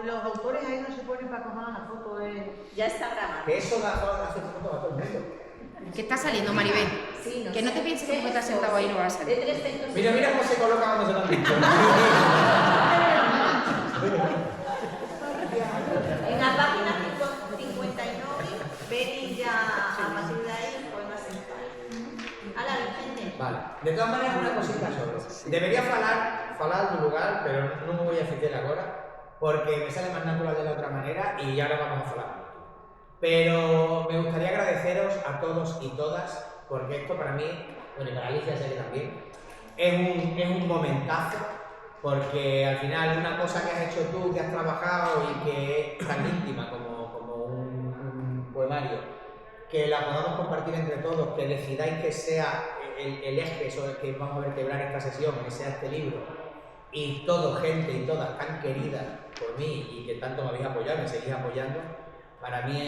los autores ahí no se ponen para coger una foto de... Ya está grabado. Que eso da hace fotos a todo el mundo. ¿Qué está saliendo, Maribel? Sí, que no te pienses como que estás sentado ahí y no vas a salir. Mira, mira cómo se coloca cuando se lo han dicho. En la página 59 veréis ya a partir de ahí poemas en a la Vicente. Vale. De todas maneras, una cosita solo. Debería falar dun lugar, pero non me voy a facer agora, porque me sale máis natural de la outra manera e ahora vamos a falar. Pero me gustaría agradeceros a todos y todas, porque esto para mí, bueno, y para Alicia sé que también, es un momentazo, porque al final una cosa que has hecho tú, que has trabajado y que es tan íntima como un poemario, que la podamos compartir entre todos, que decidáis que sea el eje eso que vamos a vertebrar esta sesión, que sea este libro, y todo, gente y todas tan queridas por mí y que tanto me habéis apoyado, me seguís apoyando, para mí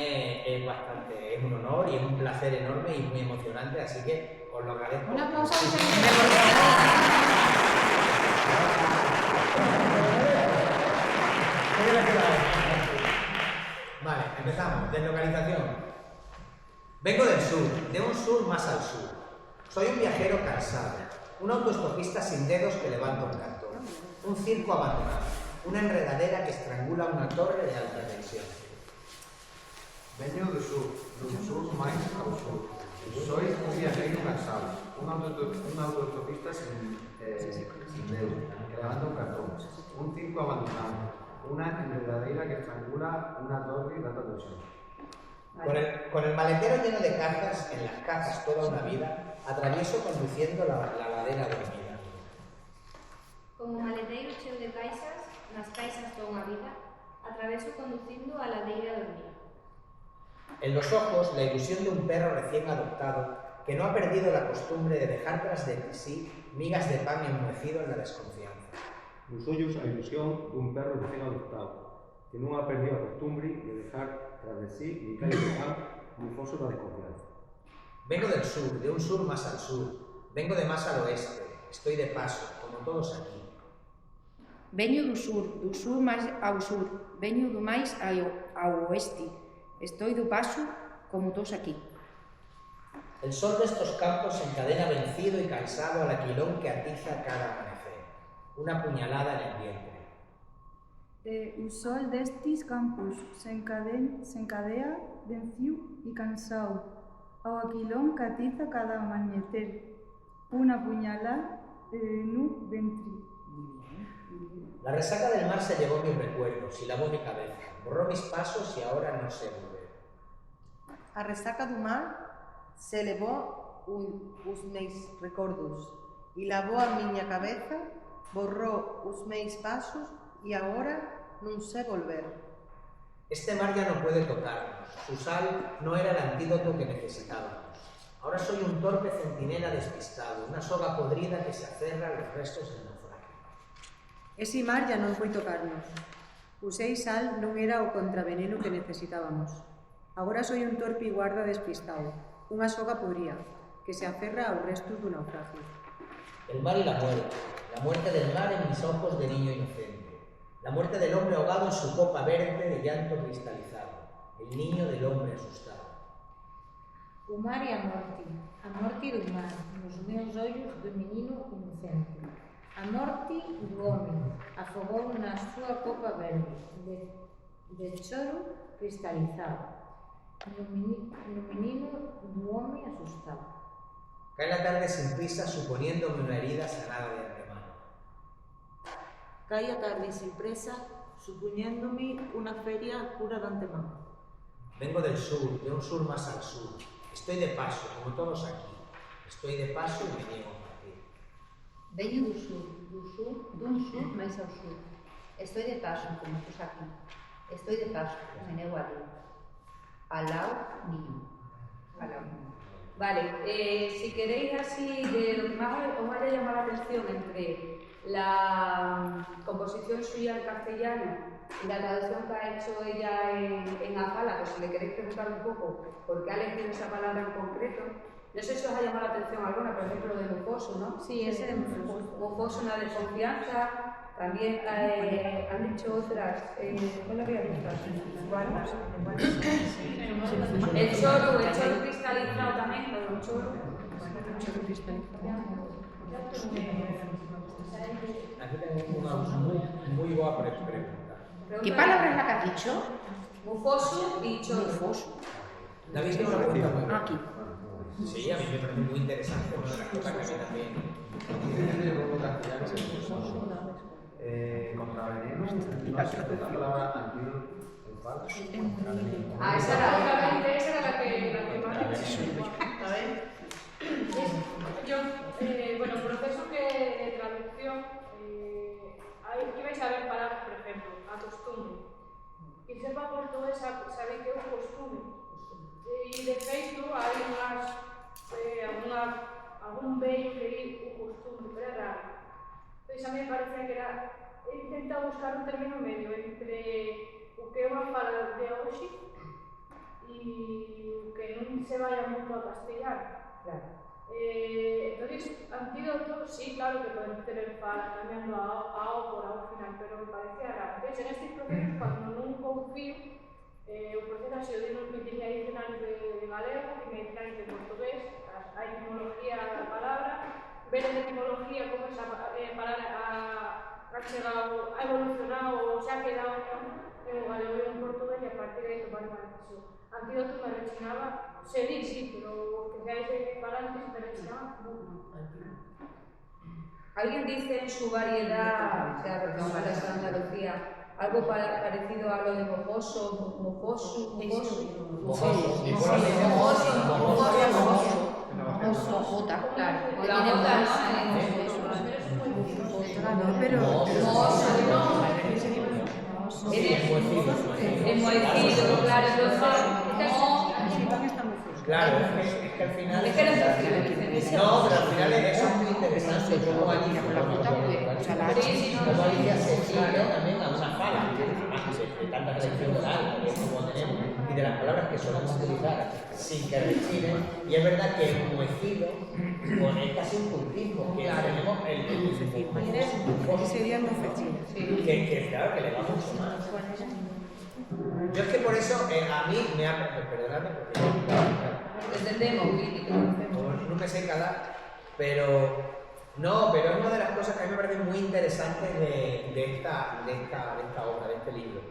es bastante, es un honor y es un placer enorme y muy emocionante, así que os lo agradezco. Un aplauso a Vale, empezamos. Deslocalización. Vengo del sur, de un sur más al sur. Soy un viajero cansado, un autoestopista sin dedos que levanta un cantón, un circo abandonado, una enredadera que estrangula una torre de alta tensión. Vengo do sur máis ao sur. Soy un viajero cansado, un autoestopista sin dedos, levanta un cartón, un circo abandonado, una enredadera que estrangula una torre de alta tensión. Con el maletero lleno de cajas, en las cajas toda una vida, atravieso conduciendo la ladera dormida. Como maleteiro cheo de caixas, nas caixas toda unha vida, atraveso conducindo a ladeira dormida. En los ojos, la ilusión de un perro recién adoptado que no ha perdido la costumbre de dejar tras de sí migas de pan enmohecido en la desconfianza. Nos ollos a ilusión dun perro recién adoptado que non ha perdido a costumbre de dejar tras de sí migas de pan moi foso da desconfianza. Vengo del sur, de un sur más al sur. Vengo de más al oeste. Estoy de paso, como todos aquí. Veño do sur máis ao sur, veño do máis ao oeste. Estoy do paso, como todos aquí. El sol de estos campos se encadena vencido y cansado al aquilón que atiza cada amanecer. Una puñalada en el vientre. O sol destes campos se encadea vencido e cansado ao aquilón que atiza cada amanecer. Una puñalada no ventre. La resaca del mar se llevó mis recuerdos y lavó mi cabeza, borró mis pasos y ahora no sé volver. A resaca do mar se levou os meus recordos e lavou a miña cabeza, borrou os meus pasos e agora non sé volver. Este mar ya no puede tocarnos, su sal no era el antídoto que necesitábamos. Ahora soy un torpe centinela despistado, una soga podrida que se aferra a los restos del naufragio. Ese mar ya non foi tocarnos. Usei sal non era o contraveneno que necesitábamos. Agora soy un torpe e guarda despistado, unha soga podrida que se aferra aos restos do naufragio. El mar y la muerte del mar en mis ojos de niño inocente, la muerte del hombre ahogado en su copa verde de llanto cristalizado, el niño del hombre asustado. O mar e a morte do mar, nos meus ollos do menino inocente. A morte do home afogou na súa copa verde, de choro cristalizado, no menino do home asustado. Cae la tarde sin prisa suponiéndome una herida sanada de antemano. Cae a tarde sin presa, suponiéndome una feria cura de antemano. Vengo del sur, de un sur más al sur. Estoy de paso, como todos aquí. Estoy de paso y me niego a partir. Veño dun sur máis ao sur. Estoy de paso, como todos aquí. Estoy de paso, me nego a ti. Alao mío. Vale, si queréis así, de lo que más os vaya a llamar la atención entre la composición suya en castellano y la traducción que ha hecho ella en Afala, pues si le queréis preguntar un poco por qué ha elegido esa palabra en concreto, no sé si os ha llamado la atención alguna, por ejemplo, de mofoso, ¿no? Sí, ese de mofoso. Mofoso, una desconfianza, También han dicho otras, ¿cuál había dicho? El chorro cristalizado también, el chorro. Aquí tengo una muy buena pregunta. ¿Qué palabra es la que has dicho? Mufoso y chorro. Mufoso. David tiene una pregunta muy buena. Aquí. Sí, a mí me parece muy interesante, una de las cosas que a mí también. Contra veneno, no has escuchado la palabra antídoto en fala. Ah, esa era la que más me A ver. Yo, bueno, proceso que de traducción, aquí vais a ver palabras, por ejemplo, acostumbre. Y sepa portugués, sabe que é un costume. E de feito, hai algún vello que di un costume, pero é raro. Entón, a mí me parecía que era, he intentado buscar un término medio entre o que é unha fala de hoxe e o que non se vaya moito a castellano. Claro. Entonces, antídoto, sí, claro que podemos tener fala cambiando a O por A ao final, pero me parecía raro. Entonces, en estes procesos, cando non confío, o proceso ha sido de unos diccionarios de galego, diccionarios de portugués, a etimología da palabra, ver en etimología como esa palabra ha chegado, ha evolucionado, se ha quedado en o galego e en portugués, e a partir de aí tomar unha decisión. Antídoto me rechinaba, sí, pero que seáis de parantes me rechinaba mucho. Alguien dice en su variedad, o sea, porque vamos a la Andalucía, algo parecido a lo de mojoso, mojoso. Jota, claro. O la jota, ¿no? No, pero... Enmohecido, claro, entonces... Claro, es que al final. Es que no es así. No, pero al final eso es muy interesante. Cómo Alicia, se ciñe también a una fala, de tanta tradición oral como tenemos, y de las palabras que solemos utilizar sin que rechinen. Y es verdad que el muecido es casi un cultismo, que tenemos el sería el mofechín. que claro, que le va mucho más. Yo es que por eso a mí me ha... Perdonadme porque... Desde el demo, no me sé calar, pero... No, pero es una de las cosas que a mí me parecen muy interesantes de esta obra, de este libro.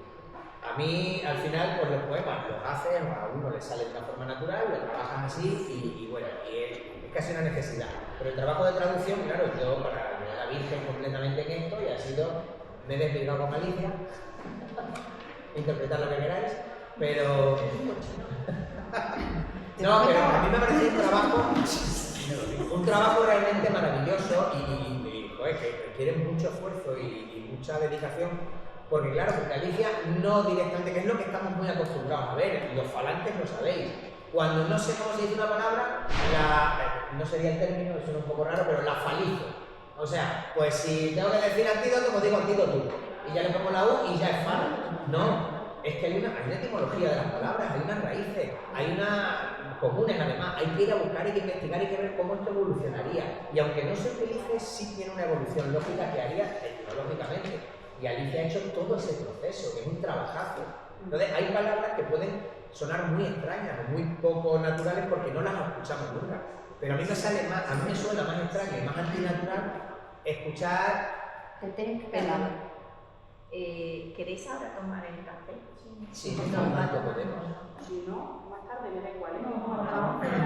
A mí, al final, pues los poemas los haces, a uno le sale de una forma natural, lo trabajas así y bueno, y es casi una necesidad. Pero el trabajo de traducción, claro, yo para la Virgen completamente en esto, y ha sido... Me he desligado con Alicia, interpretar lo que queráis, pero... No, pero a mí me parece un trabajo realmente maravilloso y joder, que requiere mucho esfuerzo y mucha dedicación, porque claro, porque Alicia no directamente, que es lo que estamos muy acostumbrados a ver, los falantes lo sabéis, cuando no sé cómo se dice una palabra, no sería el término, suena un poco raro, pero la falizo. O sea, pues si tengo que decir antídoto, pues digo antídoto, y ya le pongo la U y ya es falo. No, es que hay una etimología de las palabras, hay unas raíces, hay unas comunes además, hay que ir a buscar, hay que investigar, hay que ver cómo esto evolucionaría. Y aunque no se utilice, sí tiene una evolución lógica que haría etimológicamente. Y Alicia ha hecho todo ese proceso, que es un trabajazo. Entonces hay palabras que pueden sonar muy extrañas o muy poco naturales porque no las escuchamos nunca. Pero a mí me suena más extraño y más antinatural escuchar... ¿Queréis ahora tomar el café? Sí, un rato podemos. Si no, más tarde me da igual. No, pero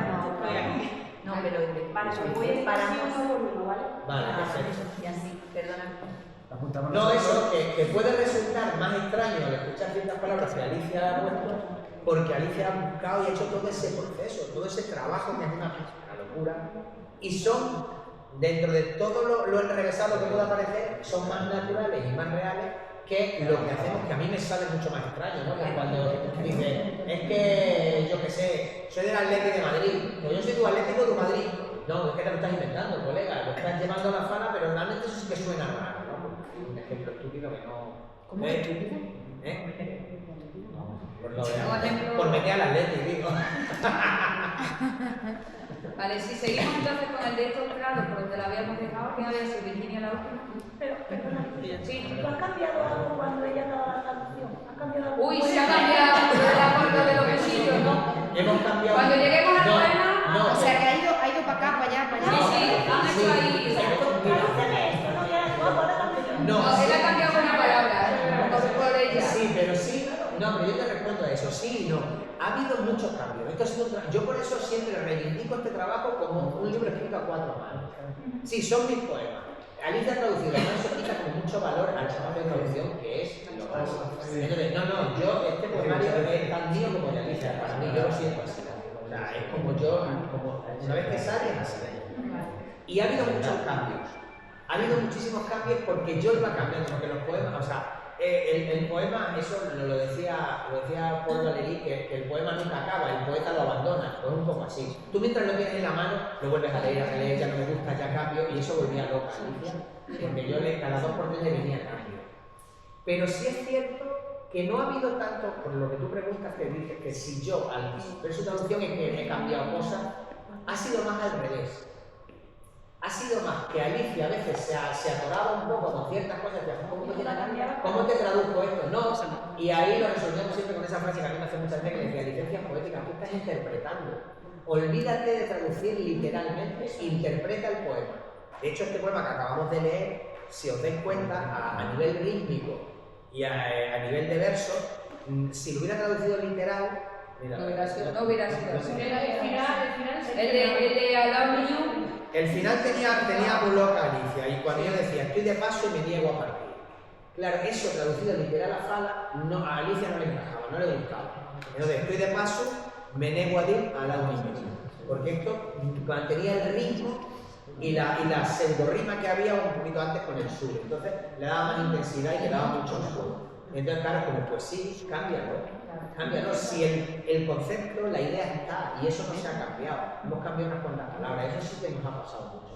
paramos. Vale, perfecto. Y así, perdona. No, eso, que puede resultar más extraño al escuchar ciertas palabras que Alicia ha puesto, porque Alicia ha buscado y ha hecho todo ese proceso, todo ese trabajo que es una locura, y son, dentro de todo lo enrevesado que pueda parecer, son más naturales y más reales que lo que hacemos, que a mí me sale mucho más extraño, ¿no? Que cuando dice, es que, yo qué sé, soy del Atlético de Madrid, o yo soy tu Atlético de Madrid. No, es que te lo estás inventando, colega, lo estás llevando a la fala, pero realmente eso sí que suena raro, ¿no? Un ejemplo estúpido que no... ¿Cómo es estúpido? Por meter al Atlético, digo. Vale, si seguimos entonces con el de estos grados por donde la habíamos dejado, ¿quién había sido Virginia la última? Pero, perdona, Sí. ¿tú has cambiado algo cuando ella daba la traducción? ¿Has cambiado algo? Uy, se ha cambiado de acuerdo de los besillos, ¿no? Hemos cambiado. Cuando lleguemos al poema, O sea, que ha ido para acá, para allá, para allá. sí, han hecho ahí. Tradúceme esto, no ya no puedo cambiar. No, Él ha cambiado una palabra, por ella. Sí, pero sí. No, pero yo te respondo a eso, sí y no. Ha habido muchos cambios. Esto ha sido yo por eso siempre reivindico este trabajo como un libro escrito a 4 manos. Sí, son mis poemas. Alicia ha traducido, además eso quita con mucho valor al trabajo de traducción que es lo básico. Entonces, no, yo este poemario es tan mío como de Alicia, para mí yo lo siento así. O sea, es como yo, como una vez que sale, es así. Y ha habido muchos cambios. Ha habido muchísimos cambios porque yo iba cambiando, porque los poemas, o sea, el poema, eso lo decía Paul Valéry, que el poema nunca acaba, el poeta lo abandona, pues un poco así. Tú mientras lo tienes en la mano, lo vuelves a leer, ya no me gusta, ya cambio, y eso volvía loca a Alicia, porque yo cada 2 por 3 le venía cambio. Pero sí es cierto que no ha habido tanto, por lo que tú preguntas, que dices que si yo al ver su traducción es que he cambiado cosas, ha sido más al revés. Ha sido más que Alicia a veces se atoraba un poco con ciertas cosas, ¿cómo te traduzco esto? No, y ahí lo resolvemos siempre con esa frase que a mí me hace muchas veces, que decía, licencias poéticas, tú estás interpretando. Olvídate de traducir literalmente, interpreta el poema. De hecho, este poema que acabamos de leer, si os dais cuenta, a nivel rítmico y a nivel de verso, si lo hubiera traducido literal, mira, no hubiera sido así. El El de al lado mío. El final tenía muy loca Alicia, y cuando yo decía estoy de paso y me niego a partir. Claro, eso traducido literal a fala, a Alicia no le encajaba, no le gustaba. Entonces, estoy de paso, me niego a ir al lado mismo. Porque esto mantenía el ritmo y la pseudorrima que había un poquito antes con el sur. Entonces, le daba más intensidad y le daba mucho mejor. Entonces, claro, como pues sí, cámbialo. Si el concepto, la idea está, y eso no se ha cambiado. Hemos cambiado unas cuantas palabras, eso sí que nos ha pasado mucho.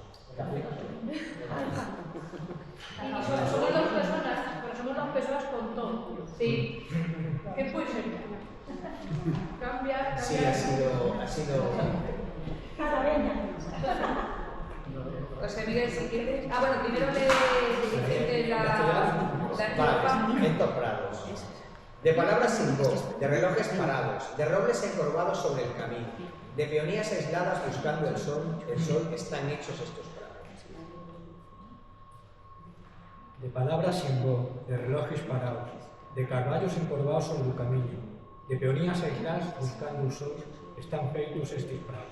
Somos dos personas, pero somos dos personas con todo. Sí. ¿Qué puede ser? Cambiar. Sí, ha sido. José Miguel, si quieres. Bueno, primero le Vale, estos prados. De palabras sin voz, de relojes parados, de robles encorvados sobre el camino, de peonías aisladas buscando el sol están hechos estos prados. De palabras sin voz, de relojes parados, de carballos encorvados sobre el camino, de peonías aisladas buscando el sol están feitos estos prados.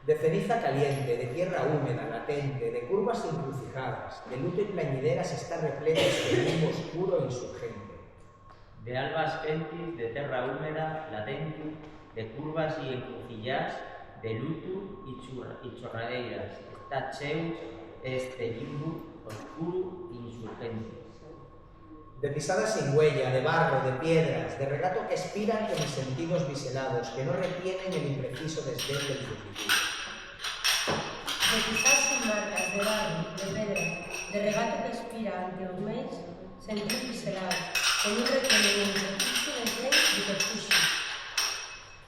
De ceniza caliente, de tierra húmeda, latente, de curvas encrucijadas, de luto y plañideras está repleto este limbo oscuro e insurgente. De albas gentis, de terra húmeda, latente, de curvas y encrucilladas, de luto y chorradeiras, está cheu este limbo oscuro e insurgente. De pisadas sin huella, de barro, de piedras, de regato que expiran con mis sentidos biselados, que no retienen el impreciso desdén del futuro. De pisar sin marcas, de barro, de pedra, de regato que expira ante os meis, sentir biselado, con un retenimiento impreciso desdén y perfuso.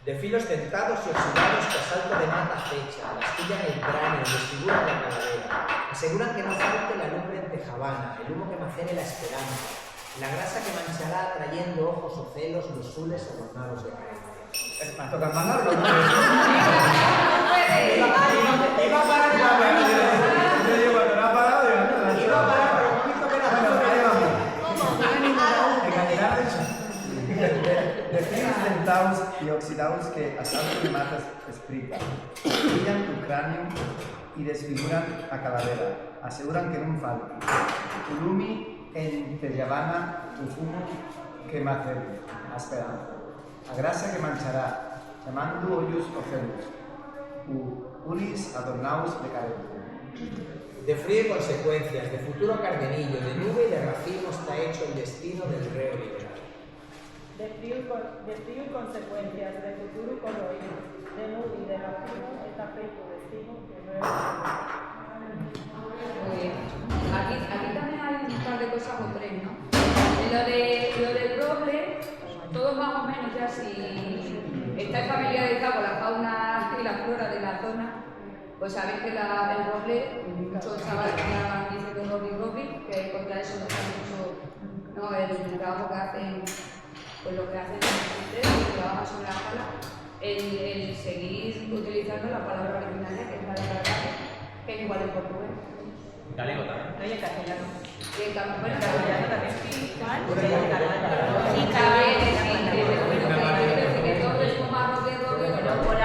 De filos dentados y oxidados que a salto de mata acechan, astillan el cráneo, desfiguran la calavera, aseguran que no falte la lumbre en Tejabana, el humo que macere la esperanza, la grasa que manchará trayendo ojos o celos los zules adornados de carencia. ¿Toca mandarlo? Iba a parar la Iba a parar, pero no he visto que De filos dentados y oxidados que a salto de matas explican, brillan tu cráneo y desfiguran a calavera, aseguran que non falte. Ulumi en Tellabana, tu fumo que macere, a esperanza. A grasa que manchará, chamando ollos o celos, ulis adornados de carencia. De frío y consecuencias, de futuro cardenillo, de nube y de racimo está hecho el destino del reo liberal. De frío y consecuencias, de futuro y colorido, de nube y de racimo está feito el destino del reo liberal. Muy bien. Aquí también hay un par de cosas o tres, ¿no? Lo del roble, todo más o menos ya si estáis familiarizados con la fauna y la flora de la zona, pues sabéis que el roble, muchos chavales ya dicen que roble, que contra eso no saben mucho, ¿no? El trabajo que hacen, pues lo que hacen ustedes, que trabajan sobre la pala, el seguir utilizando la palabra originaria, que es la de galego, que es igual en portugués. Galego también. No, y en castellano. Y en castellano también. Sí, igual. Sí, también, sí, que todo es como más roble, pero por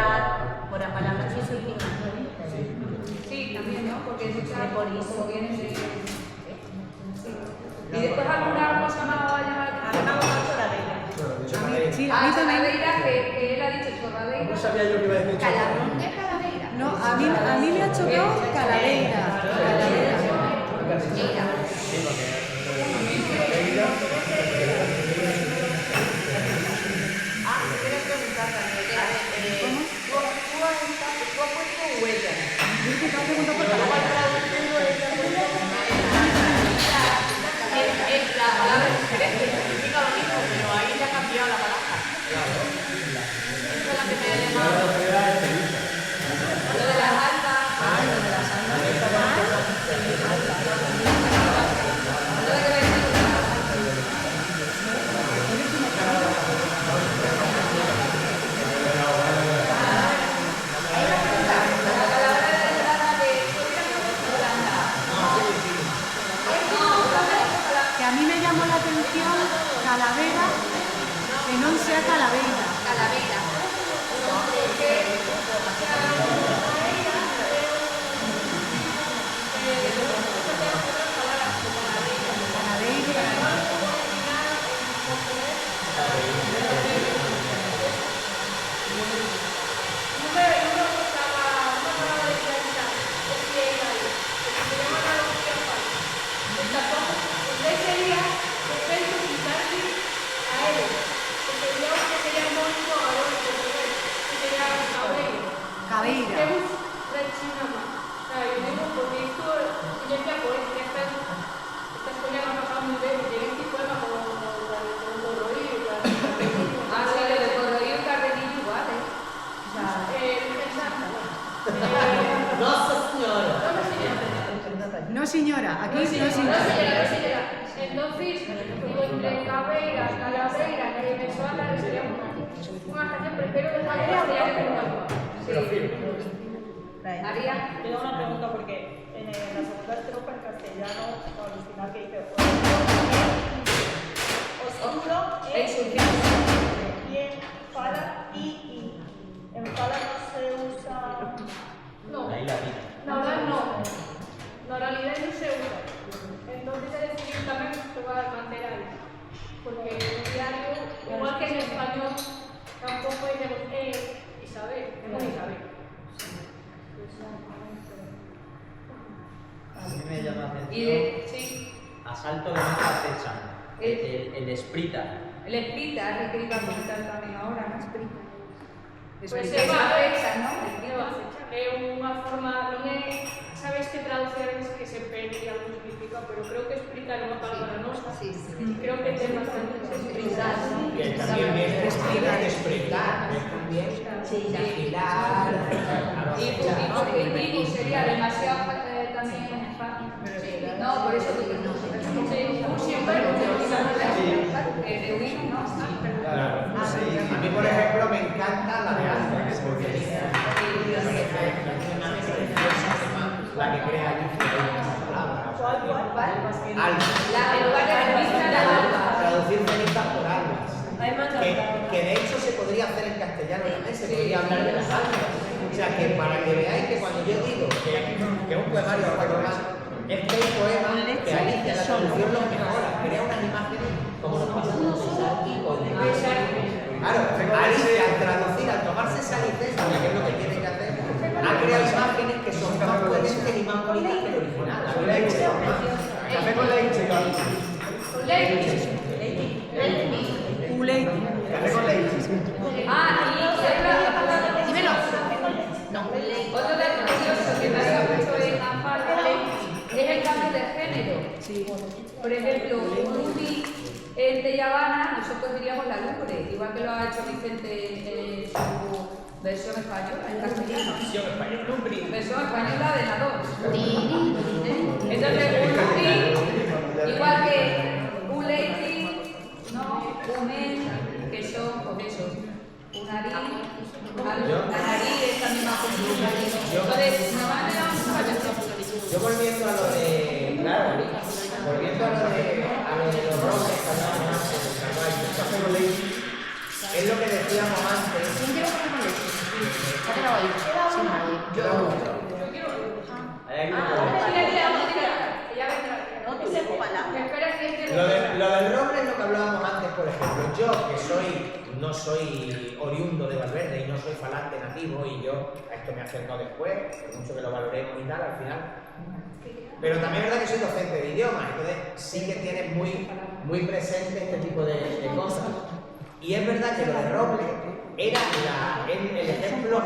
la palabra sí soy prima. Sí, también, ¿no? Porque es por eso. como viene de... Y después alguna cosa más va a llamar la atención. A mí me ha gustado Chorradeira. Sí, a mí también. Chorradeira, que él ha dicho Chorradeira. No sabía yo que iba a decir Caladrón de Calaveira. No, a mí me ha chocado Calaveira. Quiero preguntar también. ¿Tú has puesto huella? Luego al traducirlo ella ha puesto la palabra es diferente, significa lo mismo, pero ahí ya ha cambiado la palabra. Esa es la que me ha llamado. Lo de las altas. Lo de las Que a mí me llamó la atención Calavera, que no sea Calaveira. Calaveira. Caveira. No señora, aquí no señora. Entonces, entre Caveira, Calaveira y Venezuela sería una estación, prefiero dejar de castellano que nunca. María, tengo una pregunta porque en la segunda estrofa en castellano, al final que dice oscuro es y en fala y. En fala no se usa. No. Ahí la vida. No. Normalidad no se usa. Entonces es decir, también se va a mantener ahí. Porque en el diario, igual que en español, tampoco decimos Isabel, es Isabel. A mí me llama la atención. Y de, sí. Asalto de meta fecha. El esprita. El esprita, es el que iba a comentar también ahora, ¿no? Esprita. Pues se va a fecha, ¿no? Es una forma, no me, sabes que traducciones que se perde algo significa, pero creo que explica una palabra, ¿no? Sí. Creo que es bastante explicar. Que también es explicar, también afilar. Y sería demasiado también fácil. No, por eso digo, no. Siempre A mí, por ejemplo, me encanta la de Alba, porque la que crea en lugar de revista, la alba. traducir cenizas por albas. Que de hecho se podría hacer en castellano también, se podría hablar de las albas. O sea, que para que veáis que cuando yo digo que un poemario es que hay poemas que Alicia la traducción los mejora, crea unas imágenes como los pasamos Claro, Alicia al traducir, al tomarse esa licencia, que es lo que tiene que hacer, ha creado imágenes que son más coherentes y más bonitas que el original. Café con leche, Con leche. Café con leche. Y dímelo. Otro dato curioso que me ha puesto en Amparo es el cambio de género. Por ejemplo, Ruby es de Habana, nosotros diríamos la lumbre, igual que lo ha hecho Vicente en su versión española, en castellano. Versión española, lumbre. Versión española de la 2. Entonces, un lumbre, igual que un leiti, ¿no? Un men, que son, pues eso, un nariz, la nariz es también más complicada. Entonces, normalmente vamos a ver. Yo volviendo a lo de, claro, volviendo a lo de los robles que hablábamos antes, del caballo, el café con leche, es lo que decíamos antes. ¿Quién lleva café con leche? ¿Qué ha quedado ahí? Sin nadie. Yo lo del roble es lo que hablábamos antes, por ejemplo. Yo, que no soy oriundo de Valverde y no soy falante nativo, y yo a esto me he acercado después, por mucho que lo valoremos y tal, al final. Pero también es verdad que soy docente de idiomas, entonces sí que tienes muy presente este tipo de cosas. Y es verdad que lo de roble era el ejemplo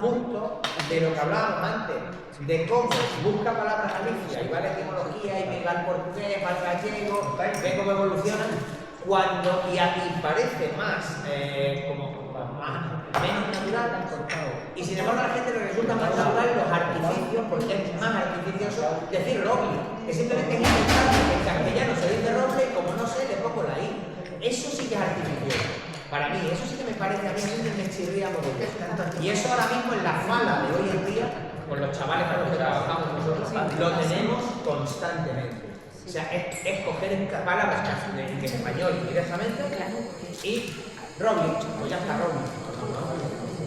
justo de lo que hablábamos antes, de cómo busca palabras Alicia y va la etimología y va al portugués, va al gallego, ve cómo evolucionan, y parece más menos natural, y sin embargo a la gente le resulta más natural los artificios, porque es más artificioso decir roble, que simplemente es intentar que en castellano se dice roble, como no sé, le pongo la i. Eso sí que es artificioso. Para mí, eso sí que me parece, a mí me chirría mogollón. Y eso ahora mismo en la fala de hoy en día, con los chavales con los que trabajamos nosotros, lo tenemos constantemente. O sea, es coger palabras en español directamente y roble, pues ya está roble.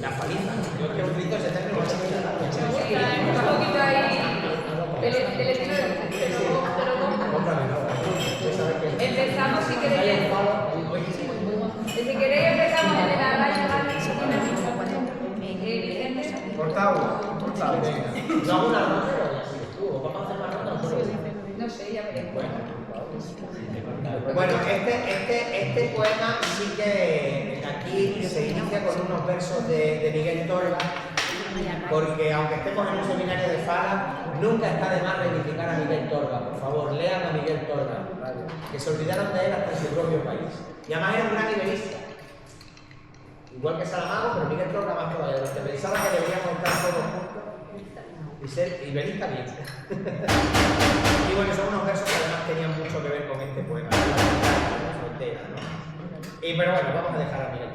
La paliza. Yo quiero utilizo ese término. Un poquito ahí del estilo de empezamos, si queréis. Si queréis empezamos en la raya. Cortado. ¿No hago una ronda o vamos a hacer más ronda o solo? No sé, ya veremos. Bueno, este poema sí que aquí se inicia con unos versos de Miguel Torga, porque aunque estemos en un seminario de Fala, nunca está de más reivindicar a Miguel Torga. Por favor, lean a Miguel Torga, que se olvidaron de él hasta en su propio país. Y además era un gran iberista, igual que Saramago, pero Miguel Torga más todavía. Los que pensaban que deberíamos estar todos juntos y ser iberista bien. Y bueno, son unos versos que además tenían mucho que ver con este poema, la frontera, ¿no? Pero bueno, vamos a dejar a Miguel.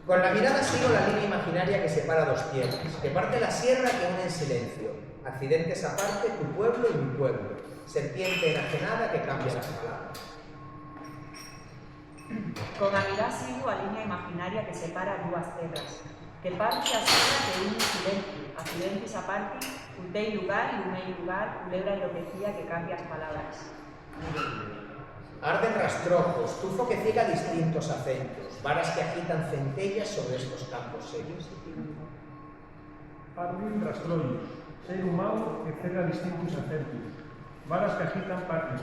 Con la mirada sigo la línea imaginaria que separa dos tierras, que parte la sierra que une en silencio, accidentes aparte, tu pueblo y mi pueblo, serpiente enajenada que cambia las palabras. Con a mirar sigo a línea imaginaria que separa dúas terras, que parte a sierra que une en silencio, accidentes aparte, utei lugar, lumei lugar, culebra enloquecida que cambia las palabras. Arden rastrojos, tufo que ciega distintos acentos, varas que agitan centellas sobre estos campos serios. Arden rastrojos, ser humano que cega distintos acentos, varas que agitan partes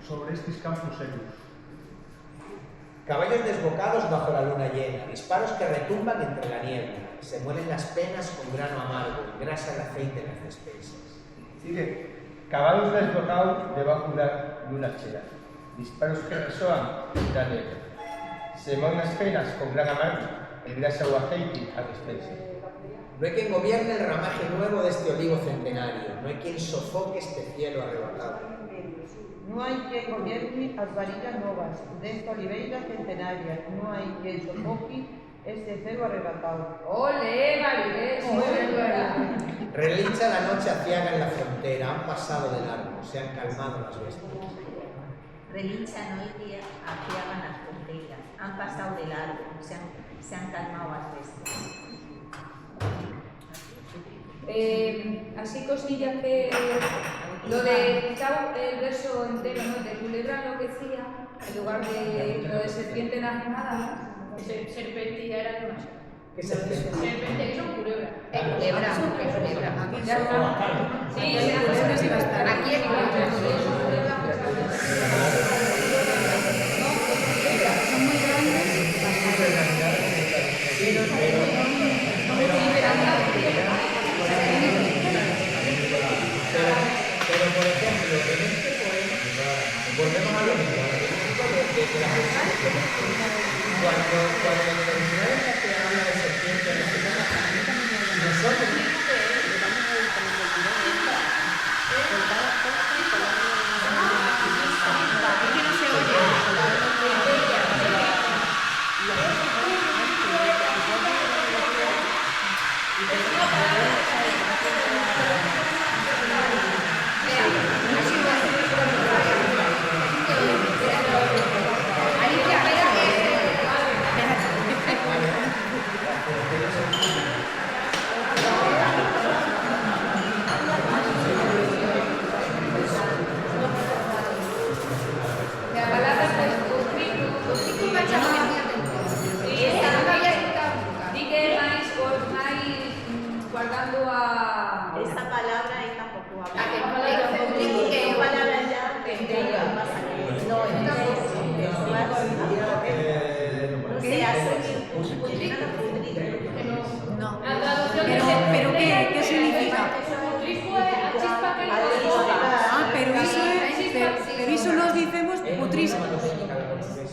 sobre estos campos serios. Caballos desbocados bajo la luna llena, disparos que retumban entre la niebla, se muelen las penas con grano amargo, grasa el aceite en las despensas. Sigue, caballos desbocados debajo de la luna llena, disparos que resoan en la niebla, se muelen las penas con gran amargo, el grasa o aceite a despensas. No hay quien gobierne el ramaje nuevo de este olivo centenario, no hay quien sofoque este cielo arrebatado. No hay quien gobierne as varillas novas desta oliveira centenaria, no hay quien sofoque este celo arrebatado. ¡Ole, validez! Relincha la noche aciaga en la frontera, han pasado de largo, se han calmado las bestias. Relincha noite aciagan las fronteiras, han pasado de largo, se han calmado las bestias. Así cosillas que lo de el verso entero, ¿no? De culebra enloquecía, en lugar de lo de serpiente enajenada, ¿no? Serpente ya era demasiado. ¿Qué serpiente? Serpente, que son culebra. Culebra, culebra. Aquí ya está. Sí, aquí es Son muy grandes. Pero por ejemplo, en este poema, volvemos a lo mismo, de la persona que cuando el diccionario castellano habla de serpiente, nosotros guardando a... Esa palabra ahí tampoco habla. ¿A qué palabra ya más no, no se hace No. La traducción ¿Pero qué significa? Pero eso nos dicemos putrisco.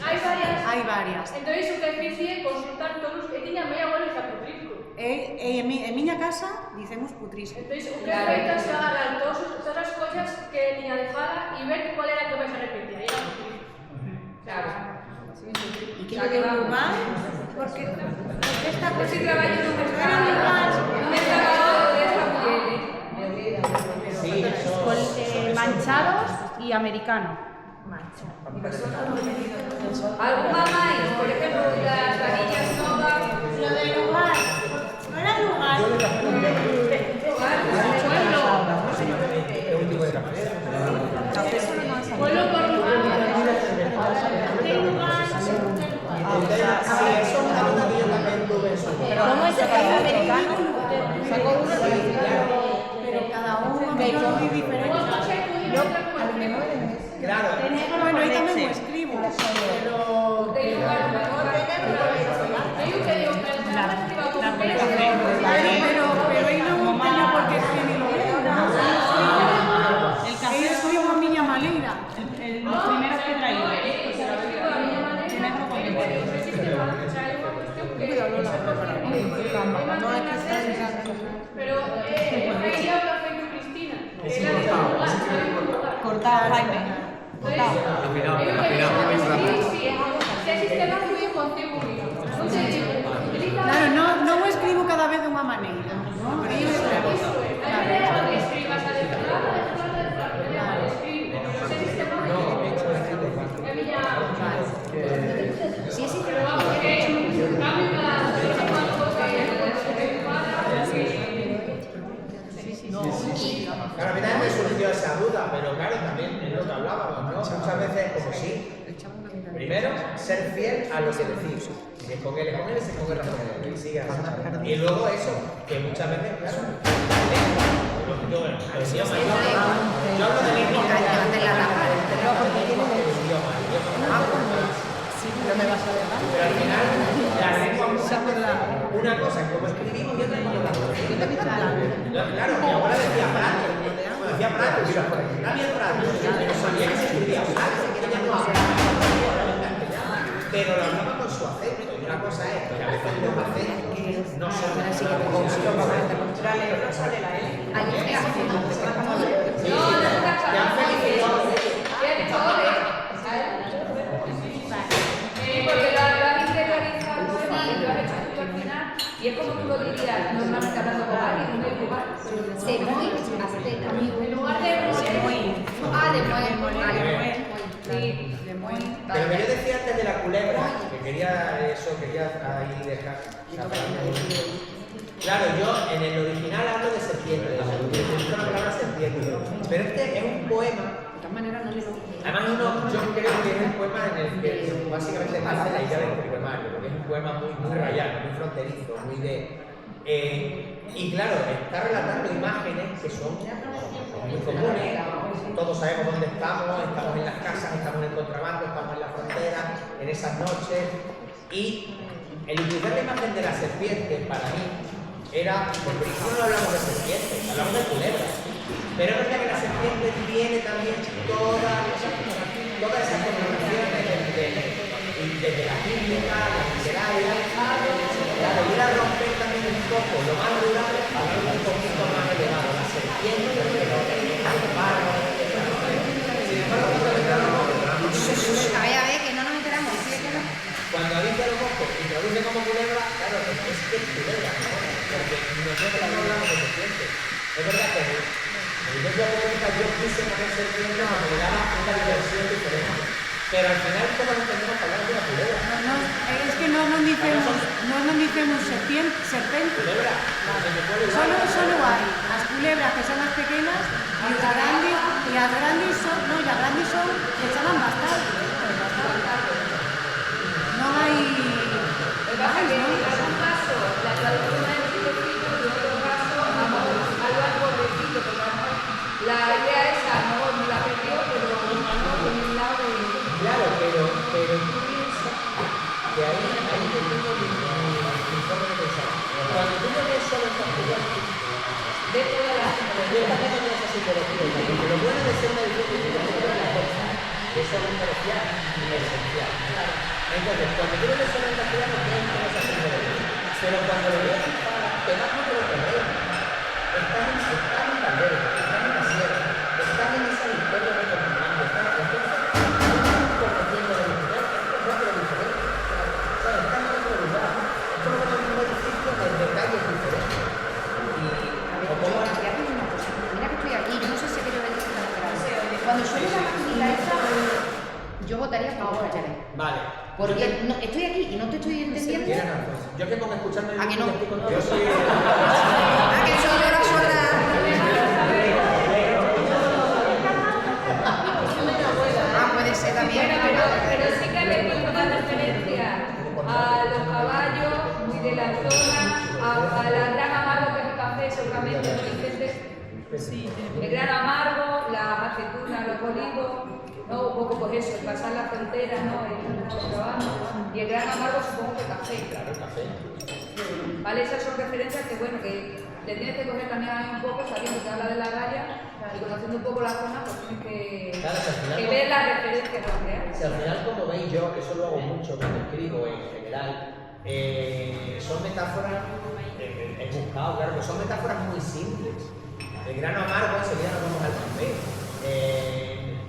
Hai varias. Hai varias. Entonces, o que fixe consultar todos que tiña meia abuela xa putrisco. En miña casa dicemos putrisco. Entonces, o que feita xa agarrar todas as cousas que tiña de fala e ver cuál era que vais a repetir. Aí era putrisco. Claro. ¿Y qué lleva lugar? Porque esta cosa que trabajo en un mercado de esta mujer. Con manchados y americano. ¿Alguna más? Por ejemplo, las varillas novas. Lo del lugar. No era lugar. Pueblo por lugar. ¿Cómo es el café americano? Pero cada uno es muy diferente. Claro. Bueno, ahí también lo escribo, pero... Pero ahí non teño por que escribirlo. El café escribo a miña maneira. Los primeros que he traído. Pero ahí habla feito Cristina. Cortado, Jaime. Cortado. Se el sistema fluye contigo único. Claro, non o escribo cada vez dunha maneira. Sí, sí, pero vamos, Claro, a mí también me surgió esa duda, pero claro, también es lo que hablábamos, ¿no? Muchas veces como sí. Primero, ser fiel a lo que decís. Si se escoge el escoger, se escoge razón. Y sigue así. Y luego eso, que muchas veces, claro, yo hablo de lengua. No me vas a dejar. Pero al final, la lengua una cosa es cómo escribimos y otra es cómo la escribimos. Claro, mi abuela decía prato. Decía prato, nadie prato. Pero sabía que se escribía prato. Ella no hablaba pero lo hablaba con su acento. Y una cosa es que a veces los acentos no son así que la letra sale la L. Te han felicitado. Porque lo has integralizado y lo has hecho tú al final. Y es como tú lo dirías normalmente hablando con alguien en un lugar. Se muy azteca. En lugar de Sí. Pero que yo decía antes de la culebra, que quería ahí dejar. Claro, yo en el original hablo de serpiente, utilizo la palabra serpiente. Pero este es un poema. Además, yo creo que es un poema en el que básicamente nace la idea del poemario, porque es un poema muy rayano, muy fronterizo, muy de. Y claro, está relatando imágenes que son muy comunes. Todos sabemos dónde estamos en las casas, estamos en el contrabando, estamos en la frontera, en esas noches. Y el utilizar la imagen de la serpiente para mí era, porque nosotros no hablamos de serpientes, hablamos de culebras. Pero es verdad que la serpiente tiene también todas esas connotaciones desde la química, la pudiera romper también un poco lo más rural a algo un poquito más elevado, la serpiente, el barro, sin embargo, A ver, que no nos enteramos. cuando dice los moscos y traduce como culebra, claro, es que es culebra, ¿no? Porque nosotros no hablamos de serpiente. Es verdad que en la iglesia poética yo quise poner serpiente porque me daba una diversión diferente. Pero al final todos entendemos que hablamos de una culebra. No, es que no nos dicemos serpente. Culebra, Solo hay las culebras que son las pequeñas y las grandes son, que llaman bastante. No hay Pasa que en algún caso la traducción es chiquitito y en otro caso algo gordecito, porque la idea esa no la perdió, pero no por un lado de... Claro, pero tú piensas que ahí yo tengo mi forma de pensar. Cuando tú lo ves solo en castellano, de todas las yo también tengo esa psicología, porque lo bueno de ser una edición de la cosa, eso es un parecía esencial. Entonces, cuando tú lo ves solo en castellano, tienes esa psicología. Pero cuando lo ves, te das mucho lo que lees. Estás en Valverde, estás en la sierra, estás en esa victoria de Comandante, estás conociendo de diferente, es otro diferente. O sea, estás en otro lugar. Es como cuando un edificio de calles diferentes. Mira que estoy aquí, yo no sé si aquello es cuando suena la maquinita esa, yo votaría a favor, Vale. Porque no, estoy aquí y no te estoy entendiendo. Tienes razón. Yo que pongo escucharme. ¿A que no? Yo soy. ¿A que soy yo la sorda? Puede ser también. Pero sí que le puedo dar referencia a los caballos, muy de la zona, a la gran amargo que es el café, seguramente, ¿no, Vicente? Sí. El gran amargo, las aceitunas, los olivos, ¿no? Un poco pues eso, el pasar la frontera, ¿no? El trabajo. Y el gran amargo supongo que café. Claro, café. Vale, esas son referencias que bueno, que te tienes que coger también ahí un poco, sabiendo que habla de la raya, y conociendo un poco la zona, pues tienes que, claro, si al final, que ver las referencias reales. Si al final, como veis yo, que eso lo hago mucho cuando escribo en general, son metáforas, he buscado, claro, que son metáforas muy simples. El grano amargo, enseguida nos vamos al café.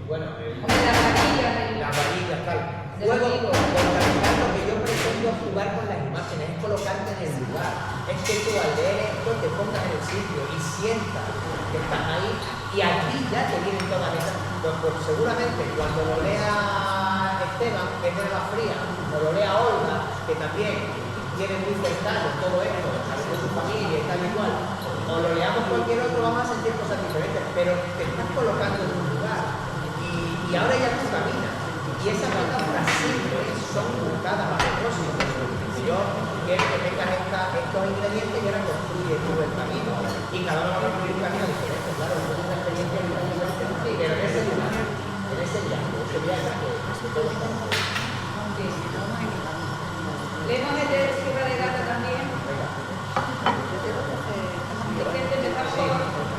Bueno, las varillas, tal. Luego, lo que yo pretendo jugar con las imágenes es colocarte en el lugar. Es que tú al leer esto te pongas en el sitio y sientas que estás ahí y aquí ya te vienen todas esas. Pues seguramente cuando lo lea Esteban, que es de la fría, o lo lea Olga, que también tiene muy cercano todo esto, saber de su familia y tal y cual, o lo leamos cualquier otro, vamos a sentir cosas diferentes, pero te estás colocando en un lugar y ahora ya tú caminas. Y esas metáforas simples son buscadas a propósito. Yo quiero que tengas estos ingredientes y ahora construyes tú el camino. Y cada uno va a construir un camino diferente, claro, es una experiencia diferente. Pero en ese lugar, en ese viaje que todo está. Leemos el de Sierra de Gata también.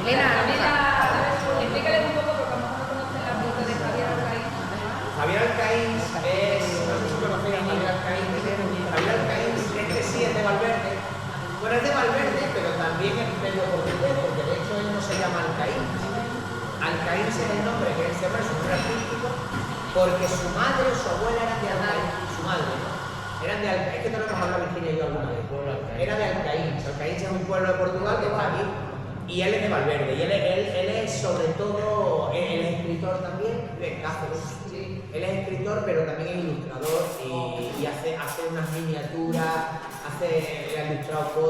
Elena, explícale un poco porque a lo mejor no conocen la ruta de Javier Alcaín. Javier Alcaín es, no sé si conocéis a Javier Alcaín. Javier Alcaín, este sí es de Valverde. Bueno, es de Valverde, pero también es medio portugués, porque de hecho él no se llama Alcaín. Alcaín es el nombre que él se llama, es un nombre artístico, porque su madre o su abuela eran de Alcaín, su madre, ¿no? Eran de Alcaín, es que no nos hablado Virginia y yo alguna vez. Era de Alcaín. Alcaín es un pueblo de Portugal que está aquí. Y él es de Valverde, y él es sobre todo, él es escritor también, de Cáceres. Sí. Él es escritor, pero también es ilustrador y hace unas miniaturas, ha ilustrado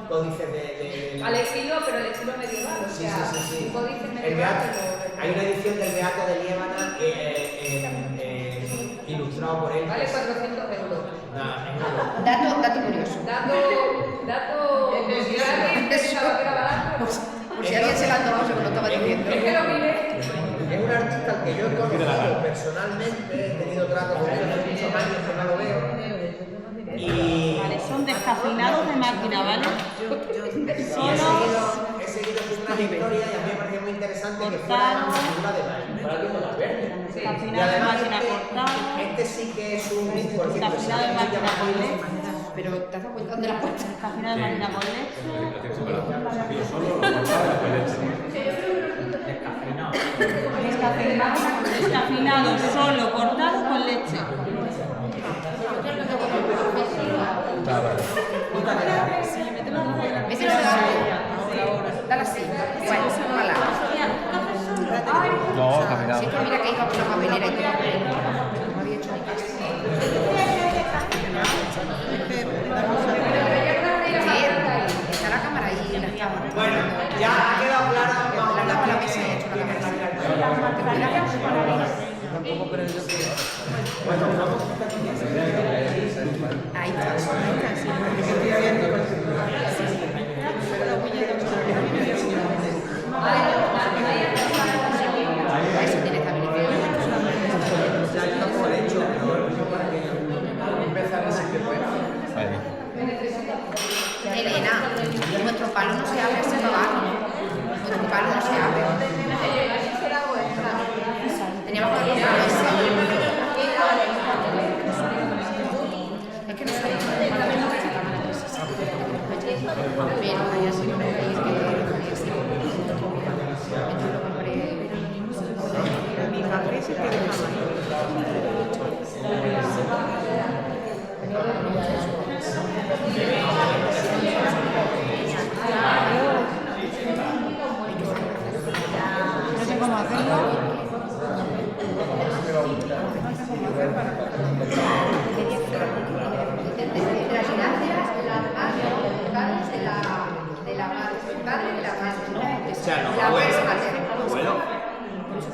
códices de al estilo, pero el estilo medieval, o sea, sí. Códices medievales. Hay una edición del Beato de Liébana ilustrado por él. Vale 400 euros. Dato curioso. Dato si alguien pensaba que era barato. Por si alguien se la ha tomado, se lo estaba diciendo. Es que lo miré. Es un artista al que yo he conocido personalmente, he tenido trato con él hace muchos años que no lo veo. Vale, son descafeinados de máquina, ¿vale? He seguido su trayectoria y a mí me pareció muy interesante que fuera una figura de Valverde. Y además este sí que es un, por ejemplo, máquina pero ¿te has dado cuenta dónde la has puesto? Café de marina con leche. Descafeinado solo cortado con leche. Ese no se da. Dale así. Bueno, mala. No, cafeinado. Sí, pero mira que iba por la papelera y todo. No había hecho ni caso. Está la cámara ahí. Bueno, ya ha quedado claro. Vamos a hablar de Tampoco creo yo que... Ahí está. Eso tiene estabilidad. Elena, nuestro palo no se abre así para abajo. Nuestro palo no se abre. Teníamos que comprar eso. Es que no sé. Pero hay así no me veis que hay así. Yo lo compré. Mi café se queda no sé cómo hacerlo. O sea, los abuelos.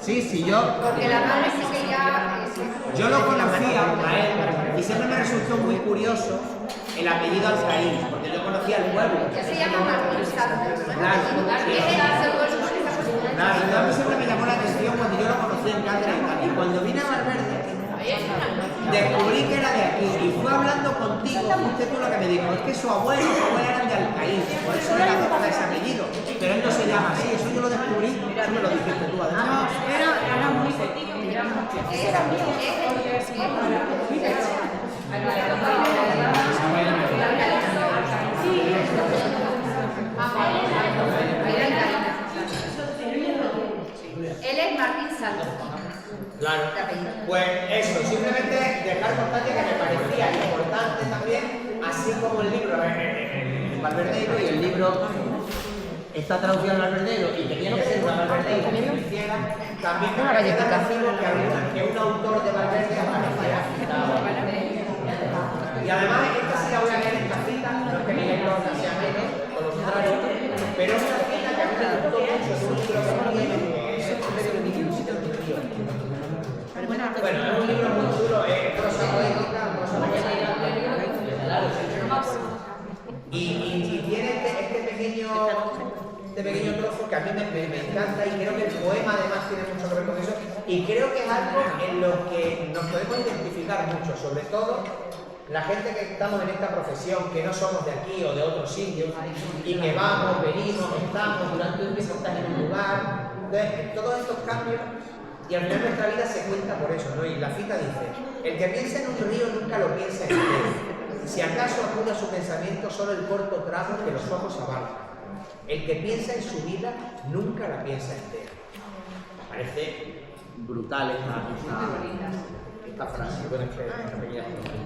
Sí, yo. Porque la madre sí que ya. Yo lo conocía a él y siempre me resultó muy curioso el apellido Alcaín, porque yo conocía el pueblo. Ya se llama Martín Santos. Claro, y a mí siempre me llamó la atención cuando yo lo conocí en Cáceres y cuando vine a Valverde descubrí que era de aquí y fue hablando contigo, fuiste tú lo que me dijo, es que su abuela eran de Alcaín, por eso le adopta ese apellido, pero él no se llama así, eso yo lo descubrí, eso me lo dijiste tú además. Era muy pequeño. Él es Martín Santos. Claro, pues eso, simplemente dejar constancia que me parecía importante también, así como el libro en Valverdeiro y el libro está traducido al Valverdeiro y que tiene que ser una Valverdeiro que hiciera, también me parecía atractivo que un autor de Valverde apareciera citado. Y además, esta sí la voy a leer en esta cita, no es que Miguel Lorca sea menos, por lo contrario, pero es una cita que a mí me gustó mucho, es un libro que tiene, es un medio de bueno, es un libro muy chulo, prosa poética, prosa poética. Y tiene este pequeño trozo que a mí me encanta y creo que el poema además tiene mucho que ver con eso y creo que es algo en lo que nos podemos identificar mucho, sobre todo la gente que estamos en esta profesión, que no somos de aquí o de otros sitios y que vamos, venimos, estamos, durante un tiempo estás en un lugar, entonces todos estos cambios. Y al final nuestra vida se cuenta por eso, ¿no? Y la cita dice, el que piensa en un río nunca lo piensa entero. Si acaso acude a su pensamiento solo el corto tramo que los ojos abarcan. El que piensa en su vida nunca la piensa entera. Parece brutal esta frase. Bueno, esta pequeña frase.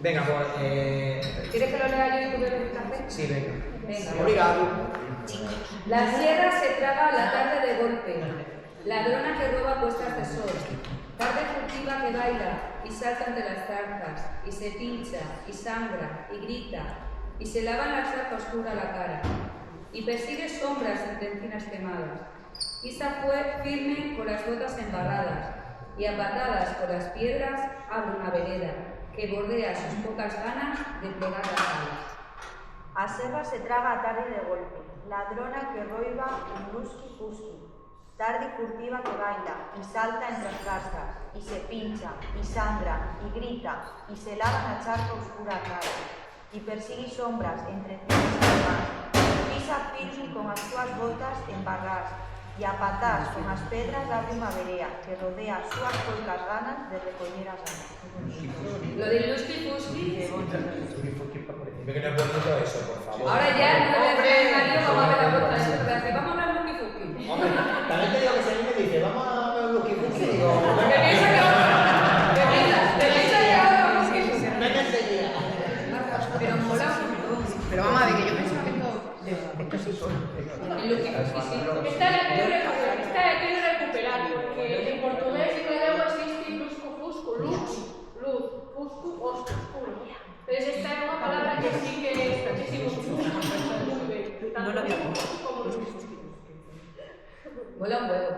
Venga, pues... ¿Quieres que lo lea yo y tú bebes el café? Sí, venga. Venga. Obrigado. La sierra se traga la tarde de golpe. Ladrona que roba puestas de sol, tarde furtiva que baila y salta ante las zarzas, y se pincha, y sangra, y grita, y se lava en la charca oscura la cara, y persigue sombras entre encinas quemadas. Isa fue firme con las botas embarradas, y a patadas por las piedras abre una vereda, que bordea sus pocas ganas de plegar las alas. A serra se traga a tarde de golpe, ladrona que roiba un lusqui-fusqui. Tarde furtiva que baila y salta entre las zarzas, y se pincha, y sangra, y grita, y se lava na charca oscura cara, y persigue sombras entre encinas quemadas, pisa firme con as súas botas embarrás, e a patás con as pedras abre unha verea que rodea as súas poucas ganas de recoller as ganas. Lo del lusqui-fusqui tuki para por decirme que no es bonito eso, por favor. Ahora ya no le voy a decir al marido, vamos a ver la vuelta de eso, vamos a hablar luki fuki. Hombre, también te digo que si a mí me dice, vamos a ver luki fuki, digo, ¿Qué piensa que ahora? ¿Qué piensa que ahora vamos a ir? venga enseguida. Pero mola un montón. Pero vamos a ver, que yo pensaba que esto sí son. El luki fuki, sí. Esta la he querido recuperar, porque en portugués y galego existe lusco-fusco, luz, fusco, oscuro. Entonces esta es una palabra que sí que No lo había visto. Mola un huevo.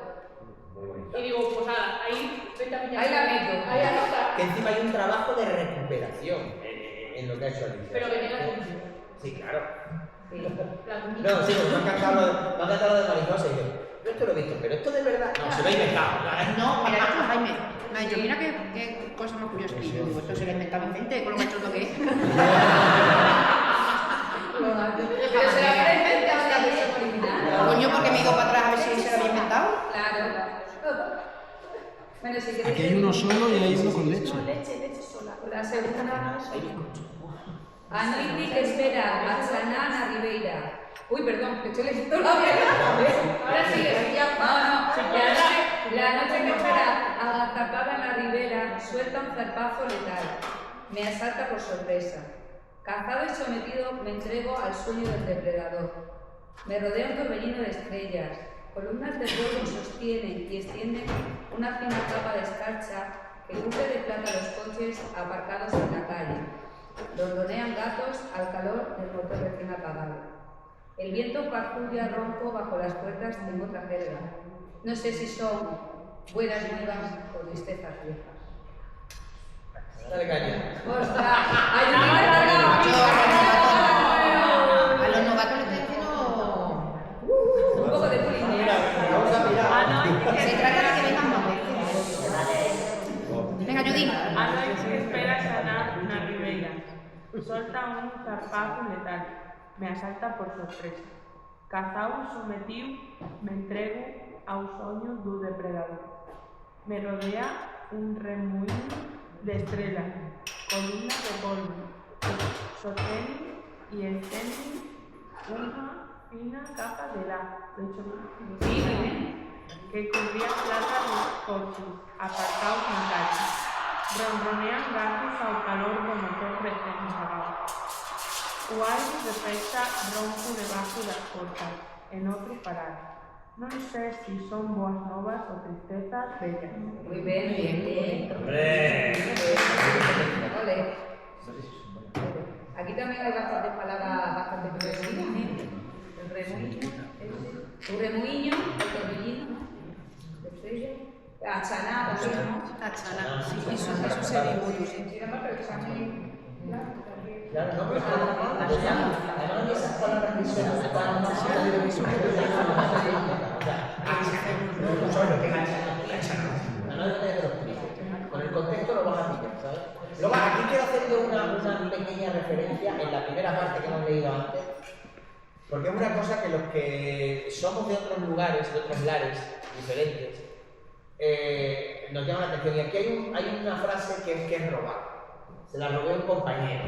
Y digo, pues nada, ahí vete a pillar. Ahí la meto. Ahí anota. Que encima hay un trabajo de recuperación en lo que ha hecho Alicia. Pero que tenga sentido. Sí, claro. La No, sí, porque me ha encantado lo de Mariposa y digo, yo esto lo he visto, pero esto de verdad. No, se lo he inventado. No, mira, esto es Jaime. Me ha dicho, mira qué cosa más curiosa. Y yo digo, esto se lo ha inventado Vicente, con lo que ha hecho lo que es. Pero se la habrá inventado la versión original. Coño, porque me digo para atrás a ver si se lo había inventado. Claro. Bueno, si queréis. Aquí hay uno solo y hay uno con leche. Leche sola. La segunda. Anoiti que espera, Axaná na Ribeira. Uy, perdón, que estoy leyendo la verdad. Ahora sí, ya. No, la noche que espera, agazapada en la ribera, suelta un zarpazo letal. Me asalta por sorpresa. Cazado y sometido, me entrego al sueño del depredador. Me rodea un torbellino de estrellas. Columnas de fuego sostienen y extienden una fina capa de escarcha que cubre de plata los coches aparcados en la calle. Ronronean gatos al calor del motor recién apagado. El viento farfulla ronco bajo las puertas de otra jerga. No sé si son buenas nuevas o tristezas viejas. Dale caña. ¡Ostras! ¡Ayúdame a largar! A los novatos le estoy diciendo Un poco de bullying. Vamos a mirar. se trata de que vengan más veces. Venga, Judy. Anoite que espera sanar na ribeira. Solta un zarpazo letal. Me asalta por sorpresa. Cazao sometiu, me entrego ao soño do depredador. Me rodea un remuíño de estrellas, columnas de polvo, sostenen y extienden una fina capa de la que cubría plata los coches aparcados en la calle. Ronronean gatos ao calor do motor recién apagado. O aire refleja ronco debajo das portas, en outro parar. Non sei se son boas novas ou tristezas bellas. Muy bien. ¡Hombre! Ole. Aquí también hay bastantes palabras bastante progresivas. El remuño, un remuño, el torbellino, de estrella. Achaná también, ¿no? Achaná, sí, eso se dibuja, sí. Claro, no, pero además esas palabras que son tan más con el contexto lo vas a pillar, ¿sabes? Luego aquí quiero hacerle una pequeña referencia en la primera parte que hemos leído antes, porque es una cosa que los que somos de otros lugares, de otros lares diferentes, nos llama la atención. Y aquí hay una frase que es robar. Se la robé a un compañero.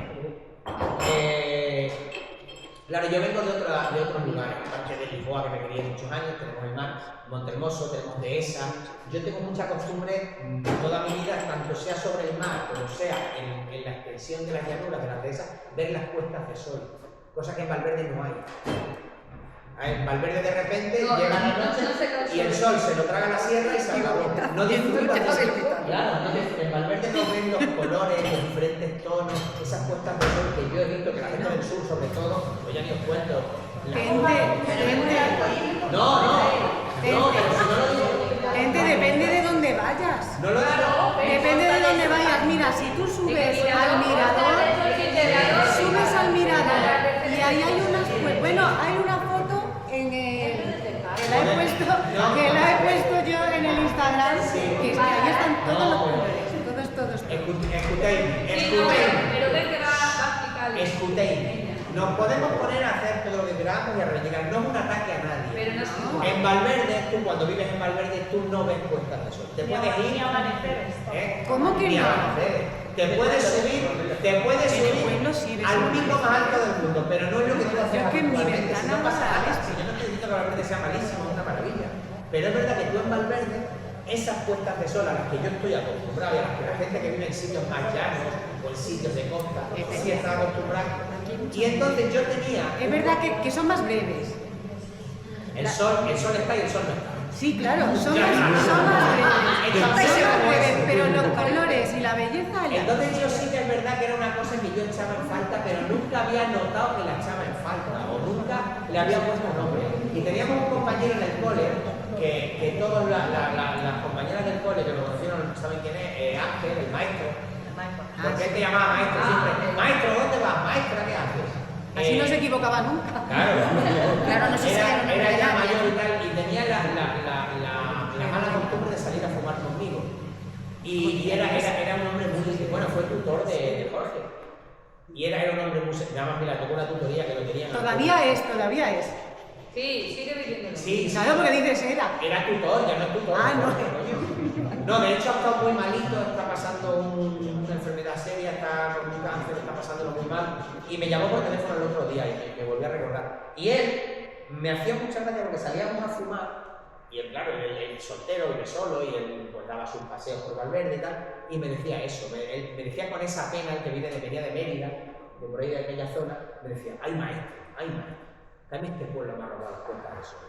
Claro, yo vengo de otros lugares, aparte de Lisboa, que me crié muchos años, tenemos el mar, Montermoso, tenemos Dehesa. Yo tengo mucha costumbre toda mi vida, tanto sea sobre el mar como sea en la extensión de las llanuras de las Dehesas, ver las puestas de sol, cosa que en Valverde no hay. En Valverde de repente llega la noche y el sol se lo traga la sierra y se acabó. No disfrutas de eso. Claro, en Valverde no ven los colores, los diferentes tonos, esas puestas de sol que yo he visto que la gente del sur, sobre todo, pues ya ni os cuento. Gente, depende de dónde vayas. No lo digo. Depende de dónde vayas. Mira, si tú subes al mirador y ahí hay unas, pues bueno, hay una foto en el que la he puesto yo en el Instagram, que es que ahí están todos los colores, todos. Escutéis. Nos podemos poner a hacer todo lo que queramos y a reivindicar. No es un ataque a nadie. Pero no es en Valverde, tú cuando vives en Valverde, tú no ves puestas de sol. Te puedes ir. ¿Cómo que ni no? amanecer. Te puedes subir. En el pueblo sí, al pico más alto del mundo, pero no es lo que tú haces Yo que en mi habitualmente. Si no ventana pasa nada, nada, si yo no estoy diciendo que Valverde sea malísimo, es una maravilla. Pero es verdad que tú en Valverde, esas puestas de sol a las que yo estoy acostumbrado y a las que la gente que vive en sitios más llanos o en sitios de costa sí está acostumbrada. Y entonces yo tenía... Es verdad que son más breves. El sol está y el sol no está. Sí, claro, son más breves, pero los colores y la belleza... Entonces yo sí que es verdad que era una cosa que yo echaba en falta, pero nunca había notado que la echaba en falta, o nunca le había puesto nombre. Y teníamos un compañero en el cole, que todas las compañeras del cole que lo conocieron saben quién es, Ángel, el maestro. Porque él te llamaba maestro siempre. Maestro, ¿dónde vas? Maestra, ¿qué haces? Así no se equivocaba nunca. Claro, no se sabe era ya mayor y tal, y tenía la mala costumbre de salir a fumar conmigo. Y era un hombre muy... Bueno, fue tutor de Jorge. Y era un hombre muy... Nada más, mira, tocó una tutoría que lo tenían... Todavía es. Sí, sigue viviendo. Sí, claro, porque dices era. Era tutor, ya no es tutor. Ah, no. No, de hecho ha estado muy malito, está pasando una enfermedad seria, está con un cáncer, está pasándolo muy mal. Y me llamó por teléfono el otro día y me volví a recordar. Y él me hacía mucha gracia porque salíamos a fumar. Y él, claro, él soltero, vive solo, y él pues daba sus paseos por Valverde y tal. Y me decía eso, me decía con esa pena, el que venía de Mérida, de por ahí de aquella zona, me decía, ay maestro. También este pueblo me ha robado las puertas de sol.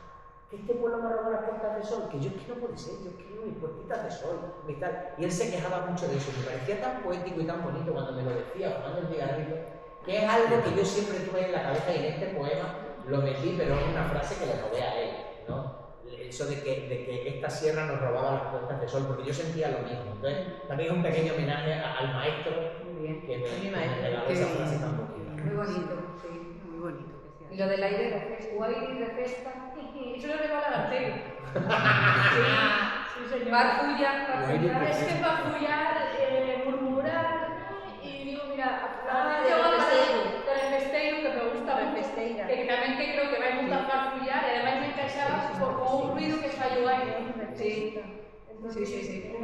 Que este pueblo me ha robado las puertas de sol, que yo es que no puede ser, yo quiero mis puertitas de sol y tal. Y él se quejaba mucho de eso, me parecía tan poético y tan bonito cuando me lo decía, fumando el cigarrillo, que es algo que yo siempre tuve en la cabeza y en este poema lo metí, pero es una frase que le robé a él, ¿no? Eso de que esta sierra nos robaba las puertas de sol, porque yo sentía lo mismo. Entonces, también es un pequeño homenaje al maestro que me regaló esa frase tan bonita. Muy bonito, sí. Muy bonito. Y lo del aire de festa, o aire de festa, Eso lo regala García. Sí, señor. Barfullar. Es que barfullar, murmurar, y digo, mira, del festeiro que me gusta mucho, que también que creo que vai mucho a farfullar, y además me encaixaba con un ruido que fai o aire. Sí. Entonces, o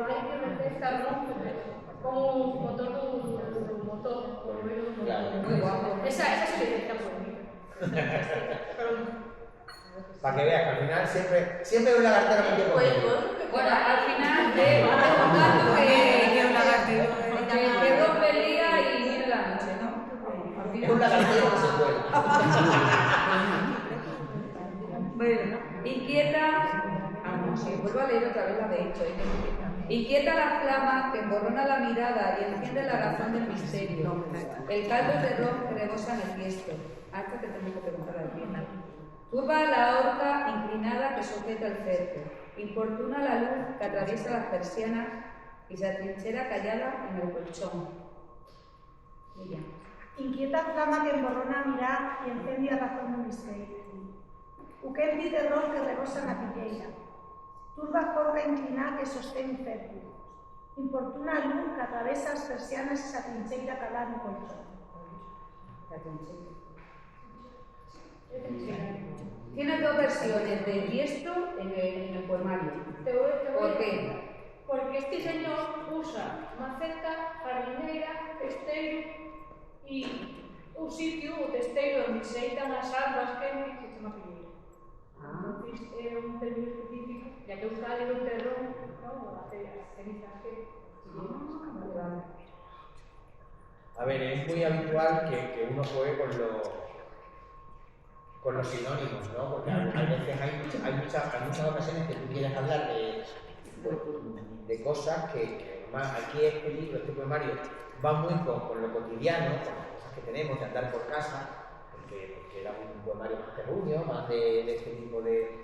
aire de festa, ¿no? Como un motor do motor, o ruido do motor. Muy guapo. Esa sí que está bonita. Para que veas que al final siempre un lagartero metido conmigo. Bueno, al final vamos contando que rompe el día y viene la noche, ¿no? Un lagartero que se cuela. Bueno, inquieta... no, sí, vuelvo a leer otra vez la de hecho. Inquieta la flama que emborrona la mirada y enciende la razón del misterio. El caldo de ron que rebosa en el tiesto. Hasta que tengo que preguntar al final. Turba la horca inclinada que sujeta el cerco. Importuna la luz que atraviesa las persianas y se atrinchera callada en el colchón. Mira. Inquieta flama que emborrona a mirar y encende a razón do misterio. O quente de ron que rebosa na pilleira. Turba forca inclinada que sostén o cerco. Importuna luz que atravesa as persianas e se atrincheira calada no colchón. Tiene dos versiones de Tiesto en el poemario. ¿Por qué? Porque este señor usa maceta, jardinera, testeiro e un sitio, o testeiro onde se eitan as arbas quentes que se chama pilleira. Entonces é un término específico, ya que usa el terrón, ¿no? As cenizas que... A ver, es muy habitual que uno juegue con los sinónimos, ¿no? Porque a veces hay muchas ocasiones que tú quieres hablar de cosas que más aquí este libro, este poemario, va muy con lo cotidiano, con las cosas que tenemos de andar por casa, porque era un poemario más terruño, más de este tipo de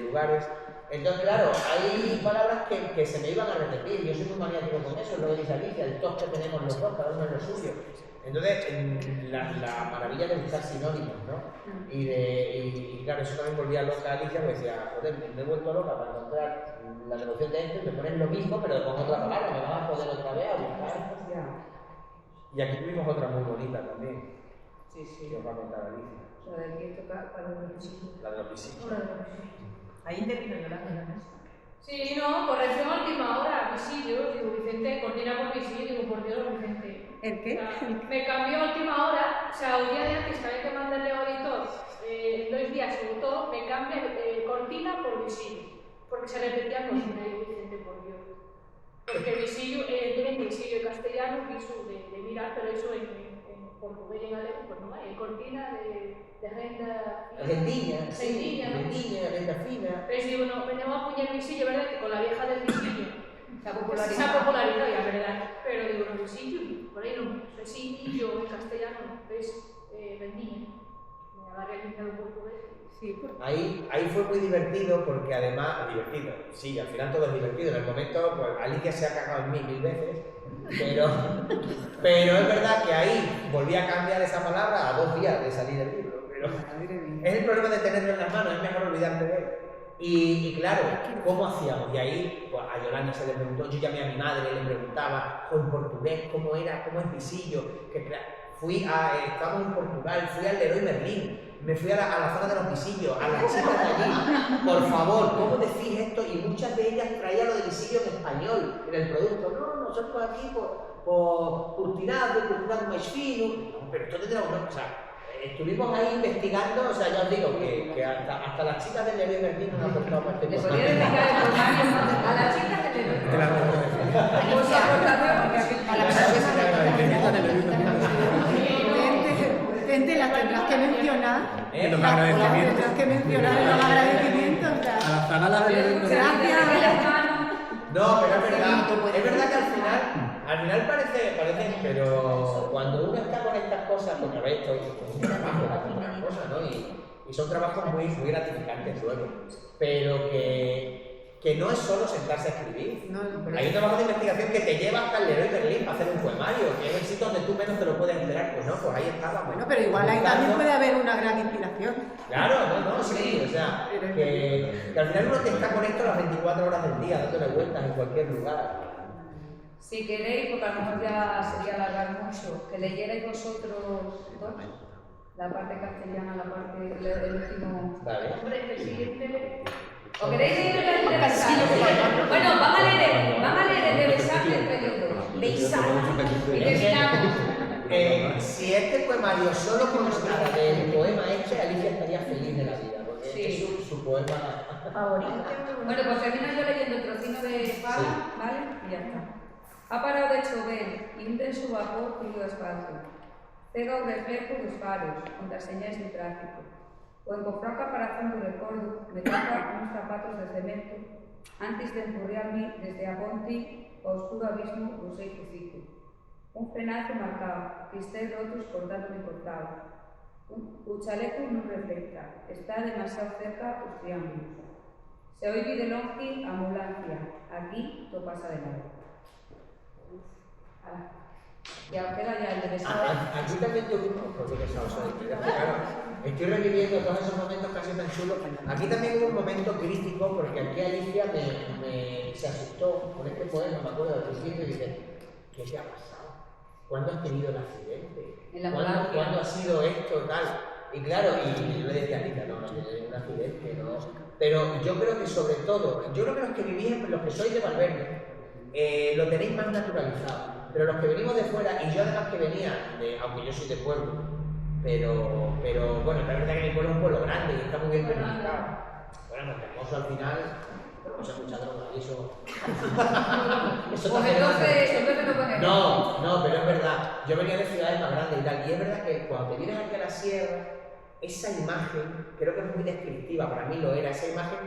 lugares. Entonces, claro, hay palabras que se me iban a repetir, yo soy muy maniático con eso, es lo que dice Alicia, el tos que tenemos los dos, cada uno es lo suyo. Entonces, la maravilla de buscar sinónimos, ¿no? Y claro, eso también volvía loca a Alicia, porque decía, joder, me he vuelto loca para encontrar la traducción de esto y me ponen lo mismo, pero con otra palabra, me van a poder otra vez a buscar. Y aquí tuvimos otra muy bonita también, que os va a contar Alicia. La del que toca para los La de los visitos. Ahí intervino Yolanda en la mesa. Sí, no, corrección a última hora, visillo, digo, Vicente, coordina por visillo, digo, por Dios, Vicente. ¿El qué? O sea, me cambió a última hora, o sea, un día de antes que había que mandarle al auditor, en 2 días se votó, me cambia cortina por visillo, porque se repetía cortina, digo, Vicente, por Dios. Porque visillo, tienen visillo en castellano, viso de mirar, pero eso en portugués y en alemán, pues no hay, cortina de agenda... Agendiña, ¿no? agenda fina. Pero digo, no, venimos a apuñar el visillo, ¿verdad? Que con la vieja del visillo se ha popularizado. Se ha popularizado ya, ¿verdad? Pero digo, no, visillo, por ahí no, visillo en castellano, es vendimia. Me la realizado en portugués. Sí. Ahí fue muy divertido porque además, divertido, sí, al final todo es divertido. En el momento, pues Alicia se ha cagado en mí 1000 veces, pero es verdad que ahí volví a cambiar esa palabra a 2 días de salir del libro. Pero es el problema de tenerlo en las manos, es mejor olvidarte de él. Y claro, ¿cómo hacíamos? Y ahí, pues a Yolanda se le preguntó, yo llamé a mi madre, le preguntaba en portugués cómo era, cómo es visillo, que estamos en Portugal, fui al Leroy Merlin. Me fui a la zona de los visillos, a las chicas de allí. Por favor, ¿cómo decís esto? Y muchas de ellas traían lo de visillo en español, en el producto. No, nosotros aquí por curtinado más fino. Pero esto tendremos, ¿no? O sea, estuvimos ahí investigando, o sea, ya os digo que hasta las chicas del Leroy Merlin nos han aportado parte de podría dedicar el programa a las chicas del Leroy Gente, las tendrás que mencionar. Las tendrás que mencionar en los agradecimientos. A las zagalas de Gracias. No, pero es verdad que al final parece, pero cuando uno está con estas cosas, porque a ver, esto es un trabajo, una cosa, ¿no? Y son trabajos muy gratificantes luego, pero que no es solo sentarse a escribir. Hay un trabajo de investigación que te lleva hasta el Leroy Merlin para hacer un poemario, que es el sitio donde tú menos te lo puedes enterar. Pues no, pues ahí estaba. Bueno, pero igual ahí también puede haber una gran inspiración. Claro, sí, o sea, que al final uno te está con esto las 24 horas del día, dándole vueltas en cualquier lugar. Si queréis, porque a lo mejor ya sería alargar mucho, que leyerais vosotros dos, la parte castellana, la parte, el último... Vale. Hombre, el siguiente... ¿O queréis leer el de Besarle? Bueno, vamos a leer el de Besarle entre los dos. Besarle. Y terminamos. Si este poemario solo constara del poema este, Alicia estaría feliz de la vida, porque es su poema favorito. Bueno, pues termino yo leyendo el trocino de Fala, ¿vale? Y ya está. Ha parado de chover y un denso vapor puro asfalto. Cega o reflejo dos faros, contraseñas de tráfico. O encofró a caparación do recordo, me toca uns zapatos de cemento antes de empurrearme desde a ponte ao oscuro abismo do seixo fico. Un frenazo marcado, cristais rotos cortándome cortado. O chaleco non reflecta, está demasiado cerca os triángulos. Se oive de longe a ambulancia, aquí to pasa de lado. Y ahora queda ya el de Besarle. Aquí también tuvimos, porque Besarle, claro, estoy reviviendo todos esos momentos casi tan chulos. Aquí también hubo un momento crítico, porque aquí Alicia se asustó con este poema, me acuerdo del principio, y dice, ¿qué te ha pasado? ¿Cuándo has tenido el accidente? ¿Cuándo ha sido esto, tal? Y claro, y yo le decía a Alicia, no, un accidente, no. Pero yo creo que sobre todo, yo creo que los que vivís, los que sois de Valverde, lo tenéis más naturalizado. Pero los que venimos de fuera, y yo además que venía, aunque yo soy de pueblo, pero bueno, la verdad que mi pueblo es un pueblo grande y está muy bien planificado. Bueno, Hermoso al final, no se escucha droga y eso... eso Pues entonces no puede. No, pero es verdad. Yo venía de ciudades más grandes y tal, y es verdad que cuando te vienes aquí a la sierra, esa imagen, creo que es muy descriptiva, para mí lo era, esa imagen,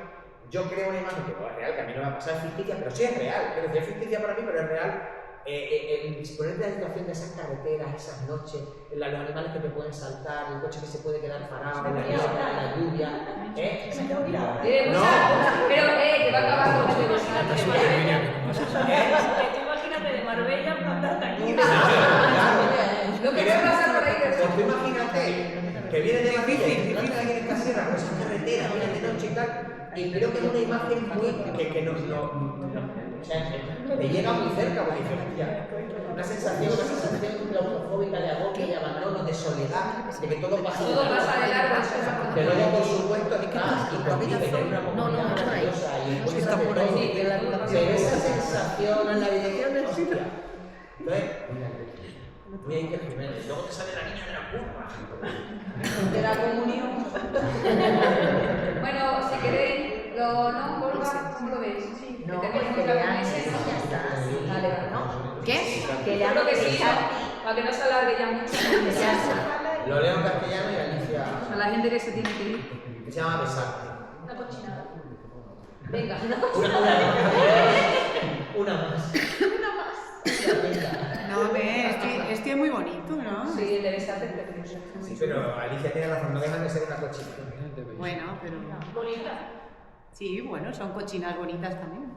yo creo una imagen que no es real, que a mí no me ha pasado, es ficticia, pero sí es real, quiero decir, es ficticia para mí, pero es real. El ponerte la situación de esas carreteras, esas noches, los animales que te pueden saltar, el coche que se puede quedar parado, la niebla, la lluvia. No, pero que va a acabar con el de Imagínate de Marbella para andarte aquí. Lo que va a pasar por ahí. Pues tú imagínate que vienes de Madrid, que no te la quieres casera, pues esas carreteras, vienes de noche y tal, y creo que es una imagen muy que nos o sea, te llega muy cerca, porque dices, una sensación claustrofóbica de agobio, de abandono, de soledad, de que todo pasa Todo pasa de largo. que luego, por supuesto, estás y convives, que hay una comunidad maravillosa y encuentras de todo. Pero esa sensación en la dirección de hostia. Entonces, muy ahí que Jiménez. Luego te sale la niña de la curva. De la comunión. Bueno, si queréis, ¿cómo lo veis? No, que pues que lean y ya está. Vale, ¿no? ¿Qué? Que Yo lean creo que sí, ya. para que no se alargue ya mucho. Lo leo en castellano y Alicia. A la gente que se tiene que ir. Que se llama Besarte. Una cochinada. Venga, Una más. No, este es muy bonito, ¿no? Sí, el de Besarte es precioso. Sí, pero Alicia tiene razón, no dejan de ser una cochina. Bueno, pero... Bonita. Sí, bueno, son cochinas bonitas también.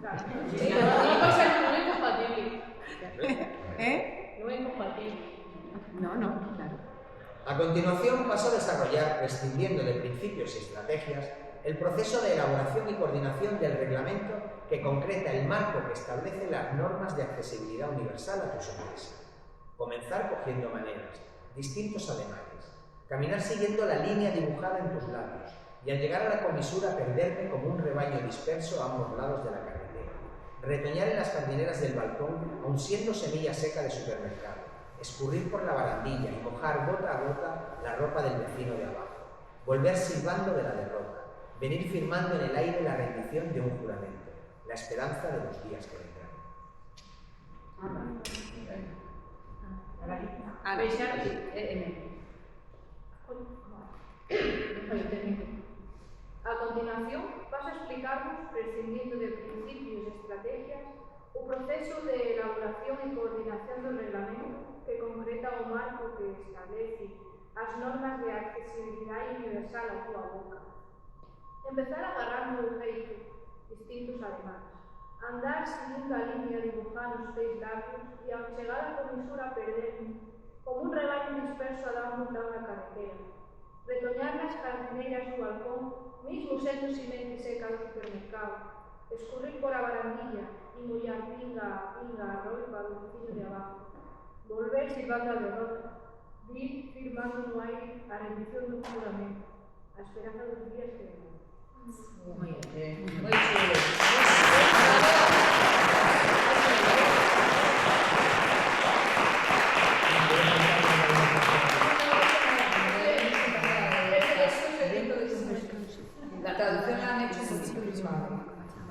Sí, pero no es incompatible. ¿Eh? No es incompatible. No, claro. A continuación paso a desarrollar, prescindiendo de principios y estrategias, el proceso de elaboración y coordinación del reglamento que concreta el marco que establece las normas de accesibilidad universal a tus empresas. Comenzar cogiendo maneras, distintos ademanes, caminar siguiendo la línea dibujada en tus labios y al llegar a la comisura perderme como un rebaño disperso a ambos lados de la carretera, retoñar en las jardineras del balcón aun siendo semilla seca de supermercado, escurrir por la barandilla y mojar gota a gota la ropa del vecino de abajo, volver silbando de la derrota, venir firmando en el aire la rendición de un juramento, la esperanza de los días que vendrán. A continuación, paso a explicarnos, prescindiendo de principios e estrategias, o proceso de elaboración e coordinación do reglamento que concreta o marco que establece as normas de accesibilidade universal a túa boca. Empezar agarrando o feito, distintos ademanes, andar seguindo a línea dibujada nos teus labios e ao chegar a comisura perderme, como un rebaño disperso a dar monta unha carretera, retoñar nas jardineiras do balcón, mismo sendo semente seca do supermercado, escurrir por a barandilla e mollar pinga a roipa do vecino de abajo, volver silbando a derrota, vir firmando no aire a rendición do juramento, a esperanza dos días que vendrán. Muy bien, muy chulo. La traducción la han hecho muchísimo.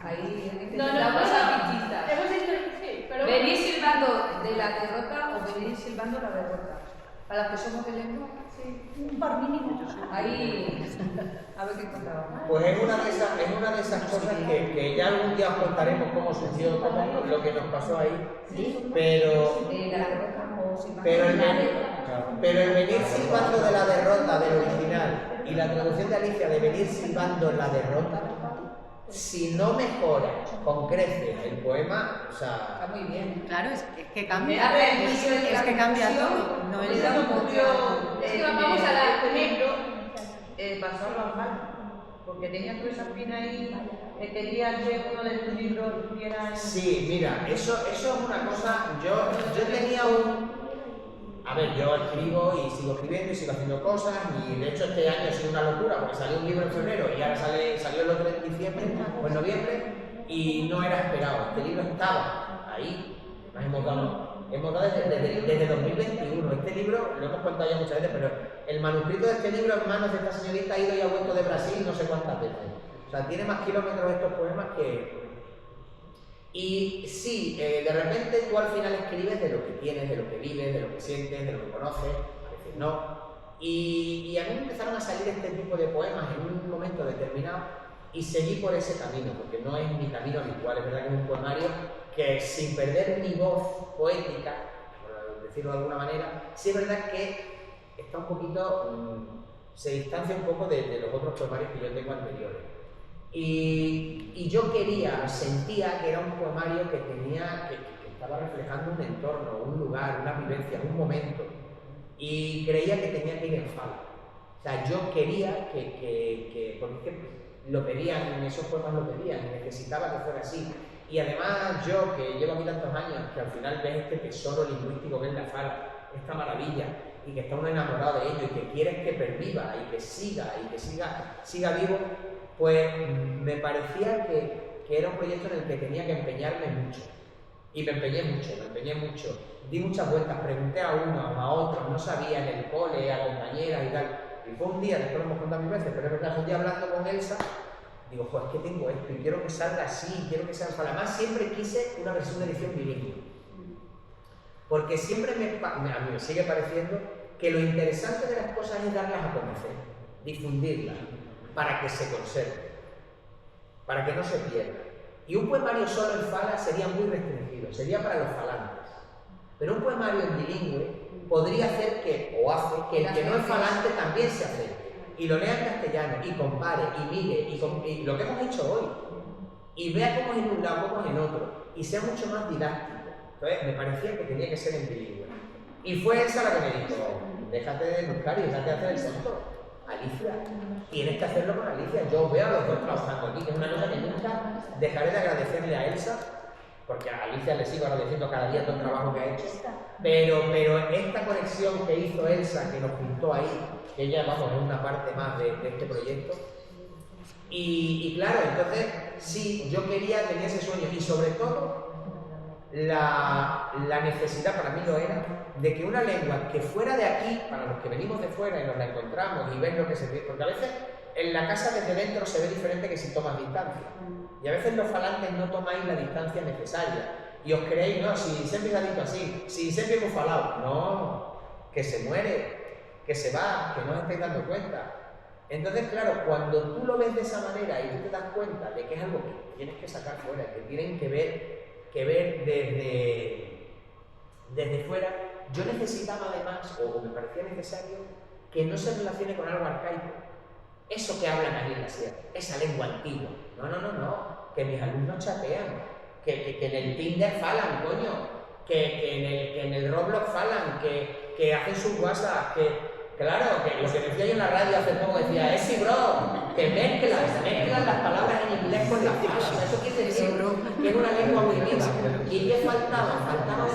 Ahí No, vamos a pichita. hemos dicho sí, pero... Venir silbando de la derrota o venir silbando la derrota. Para los que somos de lengua, sí. Un par mínimo. Ahí, a ver qué encontramos. Pues es una de esas cosas que ya algún día os contaremos cómo surgió, lo que nos pasó ahí, pero el venir silbando de la derrota del original y la traducción de Alicia de venir silbando la derrota, si no mejora con crece el poema, o sea... Está muy bien. Claro, es que cambia. Es que cambia todo. No es vamos a dar, por ejemplo, pasó a mal, porque tenías toda esa espina ahí, querías que uno de tus libros tuviera... Sí, mira, eso es una cosa, yo tenía un... A ver, yo escribo y sigo escribiendo y sigo haciendo cosas y de hecho este año ha sido una locura porque salió un libro en febrero y ahora salió el otro en diciembre o en noviembre y no era esperado. Este libro estaba ahí, nos hemos dado desde 2021. Este libro, lo hemos contado ya muchas veces, pero el manuscrito de este libro en manos de esta señorita ha ido y ha vuelto de Brasil no sé cuántas veces. O sea, tiene más kilómetros estos poemas que... Y sí, de repente tú al final escribes de lo que tienes, de lo que vives, de lo que sientes, de lo que conoces, a veces no. Y a mí me empezaron a salir este tipo de poemas en un momento determinado y seguí por ese camino, porque no es mi camino habitual. Es verdad que es un poemario que sin perder mi voz poética, por decirlo de alguna manera, sí es verdad que está un poquito, se distancia un poco de los otros poemarios que yo tengo anteriores. Y yo sentía que era un poemario que estaba reflejando un entorno, un lugar, una vivencia, un momento, y creía que tenía que ir en falda. O sea, yo quería porque lo pedían, en esos poemas lo pedían, y necesitaba que fuera así. Y además yo, que llevo aquí tantos años, que al final ves este tesoro lingüístico que es la fala, esta maravilla, y que está uno enamorado de ello y que quieres que perviva y que siga vivo, pues me parecía que era un proyecto en el que tenía que empeñarme mucho. Y me empeñé mucho. Di muchas vueltas, pregunté a uno, a otro, no sabía en el cole, a compañeras y tal. Y fue un día, después lo hemos contado mil veces, pero es verdad, un día hablando con Elsa, digo, joder, es que tengo esto y quiero que salga así, quiero que salga. Además, siempre quise una versión de edición bilingüe. Porque siempre a mí me sigue pareciendo que lo interesante de las cosas es darlas a conocer, difundirlas, para que se conserven, para que no se pierdan. Y un poemario solo en fala sería muy restringido, sería para los falantes. Pero un poemario en bilingüe podría hacer que, o hace, que el que no es falante también se acerque. Y lo lea en castellano, y compare, y mire, y lo que hemos hecho hoy. Y vea cómo es en un lado, cómo es en otro. Y sea mucho más didáctico. Entonces me parecía que tenía que ser en bilingüe. Y fue esa la que me dijo, déjate de buscar y déjate de hacer el tonto. Alicia, tienes que hacerlo con Alicia. Yo veo a los dos trabajando aquí, que es una cosa que nunca dejaré de agradecerle a Elsa, porque a Alicia le sigo agradeciendo cada día todo el trabajo que ha hecho. Pero esta conexión que hizo Elsa, que nos juntó ahí, que ella, vamos, es una parte más de este proyecto. Y claro, entonces, sí, yo tenía ese sueño, y sobre todo, la necesidad, para mí lo era, de que una lengua que fuera de aquí, para los que venimos de fuera y nos la encontramos y ven lo que se ve, porque a veces en la casa desde dentro se ve diferente que si tomas distancia. Y a veces los falantes no tomáis la distancia necesaria. Y os creéis, no, si siempre se ha dicho así, si siempre hemos falado. No, que se muere, que se va, que no os estáis dando cuenta. Entonces, claro, cuando tú lo ves de esa manera y tú te das cuenta de que es algo que tienes que sacar fuera, que tienen que ver desde fuera, yo necesitaba además, o me parecía necesario, que no se relacione con algo arcaico. Eso que hablan allí en la sierra, esa lengua antigua. No, que mis alumnos chatean, que en el Tinder falan, coño, que en el Roblox falan, que hacen sus WhatsApp, claro, que lo que decía yo en la radio hace poco decía, bro, que mezclan las palabras en inglés con las falas. O sea, eso quiere decir que es una lengua muy viva. ¿Y qué faltaba? Faltaba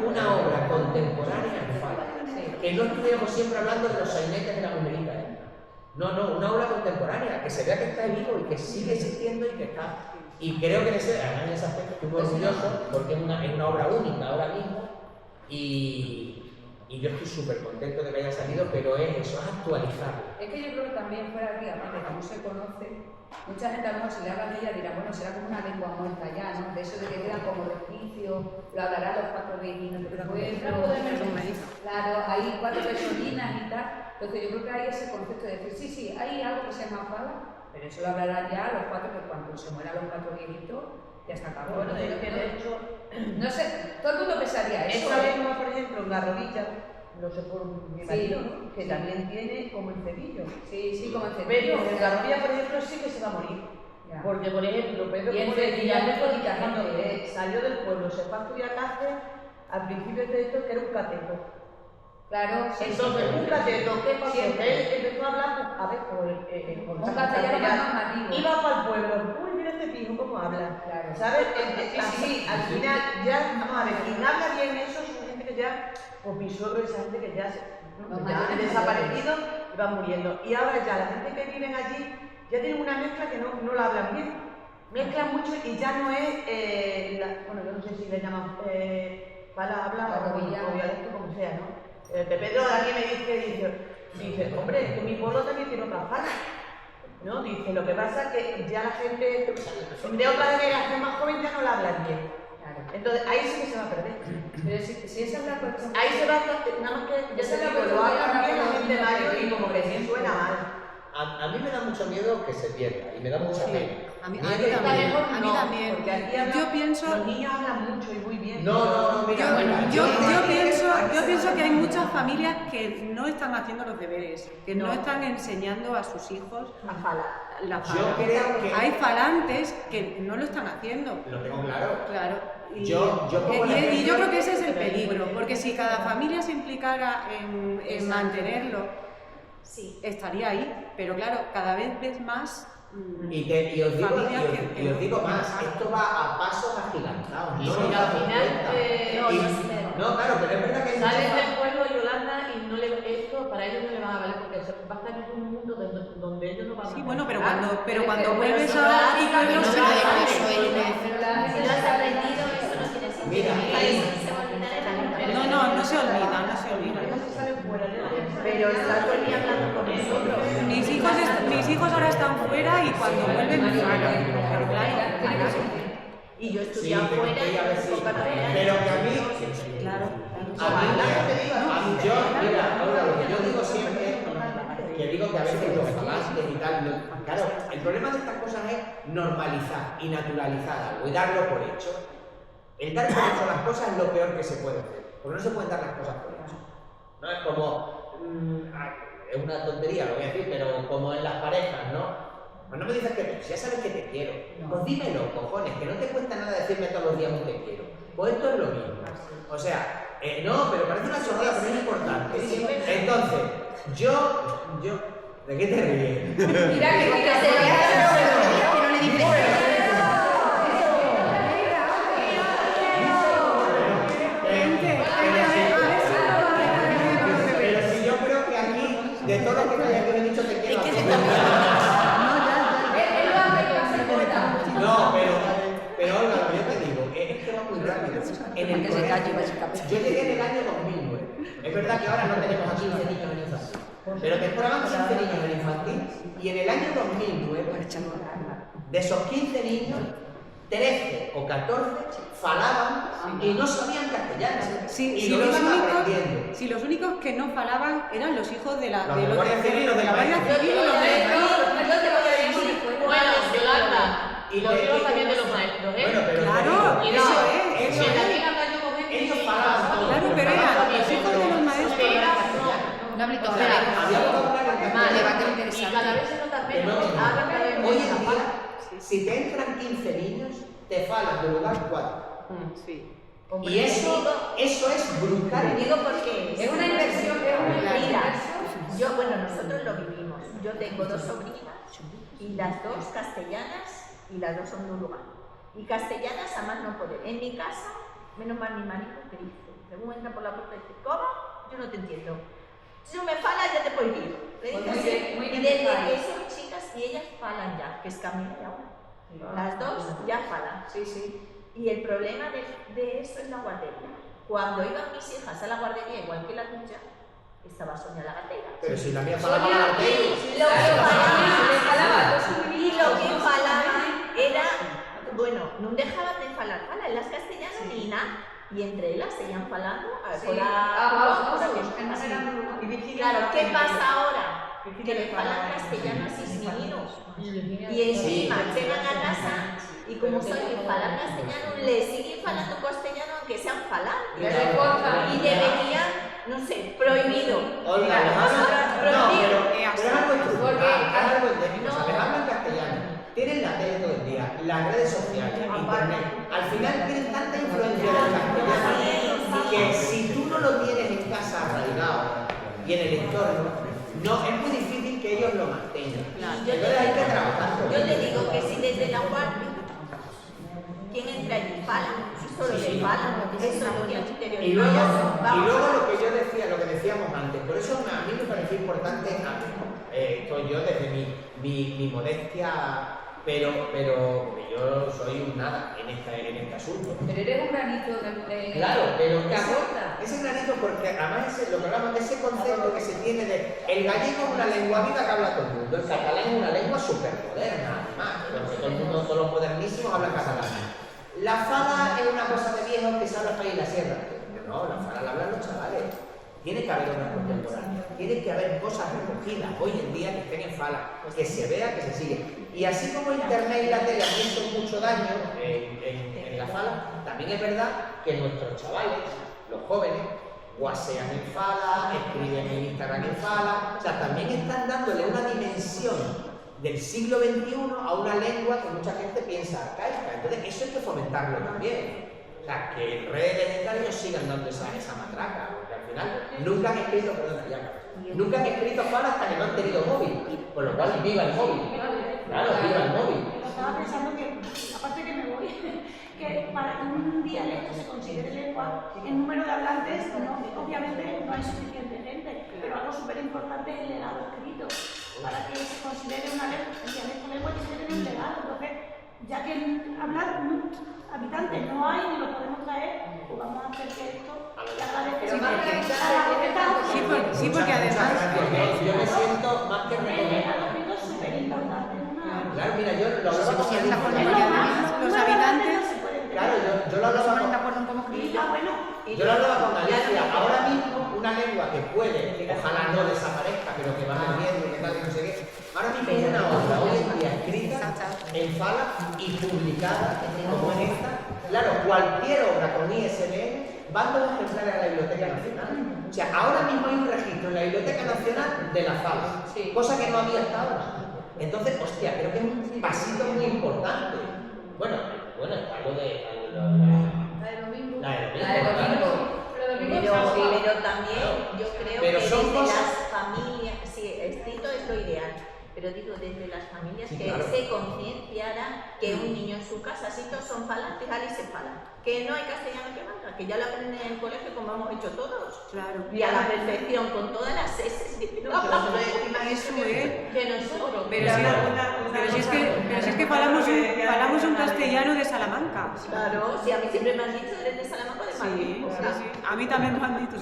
una obra contemporánea en fala. Que no estuviéramos siempre hablando de los sainetes de la mujerita. No, una obra contemporánea, que se vea que está vivo y que sigue existiendo y que está. Y creo que en ese aspecto estoy muy orgulloso porque es una obra única ahora mismo. Y yo estoy súper contento de que haya salido, pero es eso, es actualizarlo. Es que yo creo que también fuera aquí, aparte que no se conoce, mucha gente a lo mejor si le habla de ella dirá, bueno, será como una lengua muerta ya, ¿no? De eso de que quedan como resquicios, lo hablarán los 4 vecinos del pueblo, claro, hay 4 personinas y tal. Entonces yo creo que hay ese concepto de decir, sí, hay algo que se llama fala, pero eso lo hablarán ya los 4, que cuando se mueran los 4 viejitos, ya está acabado. Bueno, es que de hecho, no sé, todo el mundo pensaría eso. Esa lengua, por ejemplo, en la rodilla, no sé por mi marido, ¿no? Que también tiene como el cepillo. Sí, como el cepillo. Pero en la rodilla, por ejemplo, sí que se va a morir. Ya. Porque, por ejemplo, Pedro, como decía, cuando salió del pueblo, se fue a estudiar Cáceres, al principio de esto que era un cateto. Claro, entonces, un cateto, ¿qué pasó? Él empezó a hablar, a ver, con castellano, iba para el pueblo, uy, mira este pijo, cómo habla, claro. ¿Sabes? Así, al final, ya, vamos a ver, quien habla bien eso son gente que ya, pues mi suegro, esa gente que ya han desaparecido y van muriendo. Y ahora ya, la gente que viven allí, ya tienen una mezcla que no la hablan bien. Mezclan mucho y ya no es, bueno, yo no sé si le llaman palabra o dialecto, como sea, ¿no? Pedro alguien me dice, hombre, que mi pueblo también tiene otra fala, ¿no? Dice, lo que pasa es que ya la gente de otra generación más joven ya no la hablan bien. Claro. Entonces ahí sí que se va a perder. Pero si esa es la cuestión. Ahí se va a nada más que ya se lo hablan bien la gente mayor y como que sí suena mal. A mí me da mucho miedo que se pierda y me da mucha pena. A mí también. Porque aquí yo pienso, los niños hablan mucho y muy bien. No, mira, yo pienso que hay muchas familias que no están haciendo los deberes, que no están enseñando a sus hijos la fala. Yo creo que hay falantes que no lo están haciendo. Lo tengo claro. Claro. Y yo creo que ese es el peligro, porque si cada familia se implicara en mantenerlo, estaría ahí, pero claro, cada vez ves más. Y os digo más, esto va a pasos agigantados. Al final, no, claro, pero es verdad que sales del pueblo, Yolanda, y no le para ellos no le van a valer porque va a estar en un mundo donde ellos no van a... Sí, bueno, pero cuando vuelves a tu pueblo se va a dejar eso. Si lo has aprendido, eso no tiene sentido. No se olvida. Pero está todo el día hablando con nosotros. Mis hijos ahora están fuera y cuando vuelven me pagan. Pero claro. Y yo he estudiado fuera y pero que a mí, mira, ahora lo que yo digo siempre, que digo que a veces los falantes y tal, claro, el problema de estas cosas es normalizar y naturalizar algo y darlo por hecho. El dar por hecho las cosas es lo peor que se puede hacer, porque no se pueden dar las cosas por hecho. No es como, es una tontería lo voy a decir, pero como en las parejas, ¿no? Pues no me dices que ya sabes que te quiero. Pues dímelo, cojones, que no te cuesta nada decirme todos los días un te quiero. Pues esto es lo mismo. O sea, no, pero parece una chorrada, pero es importante. Entonces, yo, ¿de qué te ríes? Mira que se le que no le dices. Pero si yo creo que aquí, de todo lo que me he dicho te quiero. No, pero Olga, lo que yo te digo, es que va muy rápido. En el colegio, yo llegué en el año 2009. Es verdad que ahora no tenemos a 15 niños en infantil, pero temporaban 15 niños en infantil y en el año 2009, de esos 15 niños, 13 o 14 falaban y no sabían castellano. Si los únicos que no falaban eran los hijos de la Guardia Civil y los de la Guardia Civil. Bueno, Yolanda, y los hijos también de los maestros, ¿eh? Bueno, pero claro, eso es. Ellos falaban todo. Claro, pero eran los hijos de los maestros. No hable todo. Había vocabulario en castellano. Y cada vez se nota menos, hablan cada vez Hoy en menos. día, si te entran 15 niños, te falan de lugar 4. Sí. Y eso es brutal. Te digo porque Es una inversión, Mira, bueno, nosotros lo vivimos. Yo tengo 2 sobrinas y las 2 castellanas y las 2 son de un lugar. Y castellanas a más no poder. En mi casa, menos mal mi marido que dice, según entra por la puerta y dice, ¿cómo? Yo no te entiendo. Si no me falas, ya te puedes ir. Le dice así. Y desde que son chicas y ellas falan ya, que es Camila y ahora. Las 2 ya falan. Y el problema de eso es la guardería. Cuando iban mis hijas a la guardería, igual que la tuya, estaba Sonia la gatera. Pero si la mía falaba la gatera. Y lo que falaban era, bueno, no dejaban de falar, en las castellanas ni nada. Y entre ellas seguían falando. Claro, ¿qué pasa ahora? Que le falan castellanas y niños. Y encima llegan a casa y como son que falan castellano, le siguen falando castellano aunque sean falantes. Y deberían, no sé, prohibido. Olga, prohibido. Les hablan castellano, tienen la tele todo el día, las redes sociales, internet. Al final tienen tanta influencia del castellano que si tú no lo tienes en casa arraigado y en el entorno, no, es muy difícil que ellos lo mantengan. Entonces hay que trabajar. Yo te digo que si desde la guardia, ¿quién entra allí? Fala, solo le fala, eso es lo que interior. Y luego lo que yo decía, lo que decíamos antes, por eso a mí me pareció importante, estoy yo desde mi modestia, pero yo soy un nada en este asunto. Pero eres un granito de claro, pero aporta. ese granito, porque además lo que hablamos de ese concepto que se tiene de el gallego es una lengua viva que habla todo el mundo, el catalán es una lengua súper moderna, además, porque todo el mundo, todos los modernísimos hablan catalán. La fala es una cosa de viejos que se habla para ir a la sierra. No, la fala la hablan los chavales. Tiene que haber una contemporánea, tiene que haber cosas recogidas hoy en día que estén en fala, que se vea, que se sigue. Y así como internet y la tele han hecho mucho daño en la fala, también es verdad que nuestros chavales, los jóvenes, guasean en fala, escriben en Instagram en fala, o sea, también están dándole una dimensión del siglo XXI a una lengua que mucha gente piensa arcaica. Entonces eso hay que fomentarlo también. O sea, que en redes legendarios sigan dando esa matraca, porque al final nunca han escrito, nunca han escrito fala hasta que no han tenido móvil, por lo cual viva el móvil. Claro, viva el móvil. Estaba pensando que, aparte que me voy, que para que un dialecto se considere lengua, el número de hablantes, obviamente no hay suficiente gente, pero algo súper importante el legado escrito, para que se considere una lengua, el dialecto lengua que se tiene un legado. Entonces, ya que hablar habitantes no hay ni lo podemos traer, pues vamos a hacer que esto le agradezca. Sí, porque además... Yo me siento más que reconocido. Es súper importante. Claro, mira, yo lo hablaba con Alicia. Los habitantes... Claro, yo lo hablaba con... Yo lo hablaba con Alicia. Ahora mismo, una lengua que puede, ojalá no desaparezca, pero que va perdiendo y que tal, y no sé qué. Ahora mismo hay una obra hoy en día escrita en Fala y publicada como en esta. Claro, cualquier obra con ISBN van 2 ejemplares a la Biblioteca Nacional. O sea, ahora mismo hay un registro en la Biblioteca Nacional de la Fala, cosa que no había hasta ahora. Entonces, hostia, creo que es un pasito muy importante. Bueno, está lo de... La de domingo. Pero también yo creo Pero que son desde cosas... las familias, sí, escrito es lo ideal, pero digo desde las familias Sí, que claro. se concienciaran que un niño en su casa, si todos son falantes, y se falan, que no hay castellano que valga, que ya lo aprenden en el colegio como hemos hecho todos. Claro. Y a la perfección, con todas las S. Que nosotros. Pero si es que falamos un castellano de Salamanca. Claro, si a mí siempre me han dicho, eres de Salamanca o de Madrid. Sí. A mí también me han dicho.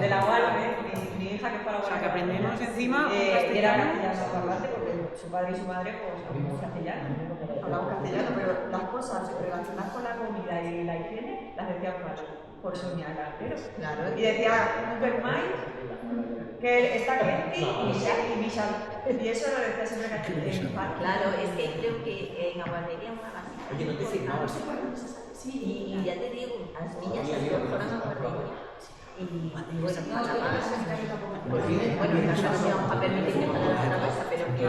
De la UAL, mi hija que fue a la UAL. O sea, que aprendemos encima un Era castellano. castellano parlante porque su padre y su madre pues hablaban castellano. Hablaban castellano, pero las cosas relacionadas con la comida y la higiene las decían por Sonia Cartero. Claro. Y decía, Supermai, que está gente y Michal. Y eso lo decía siempre en Fala. Claro, es que creo que en la guardería una base. Oye, no te firmabas. Sí, y ya te digo, las niñas se incorporan a la guardería. Y bueno, nada más. Bueno, en casa no vamos a permitir que para la cosa, pero que...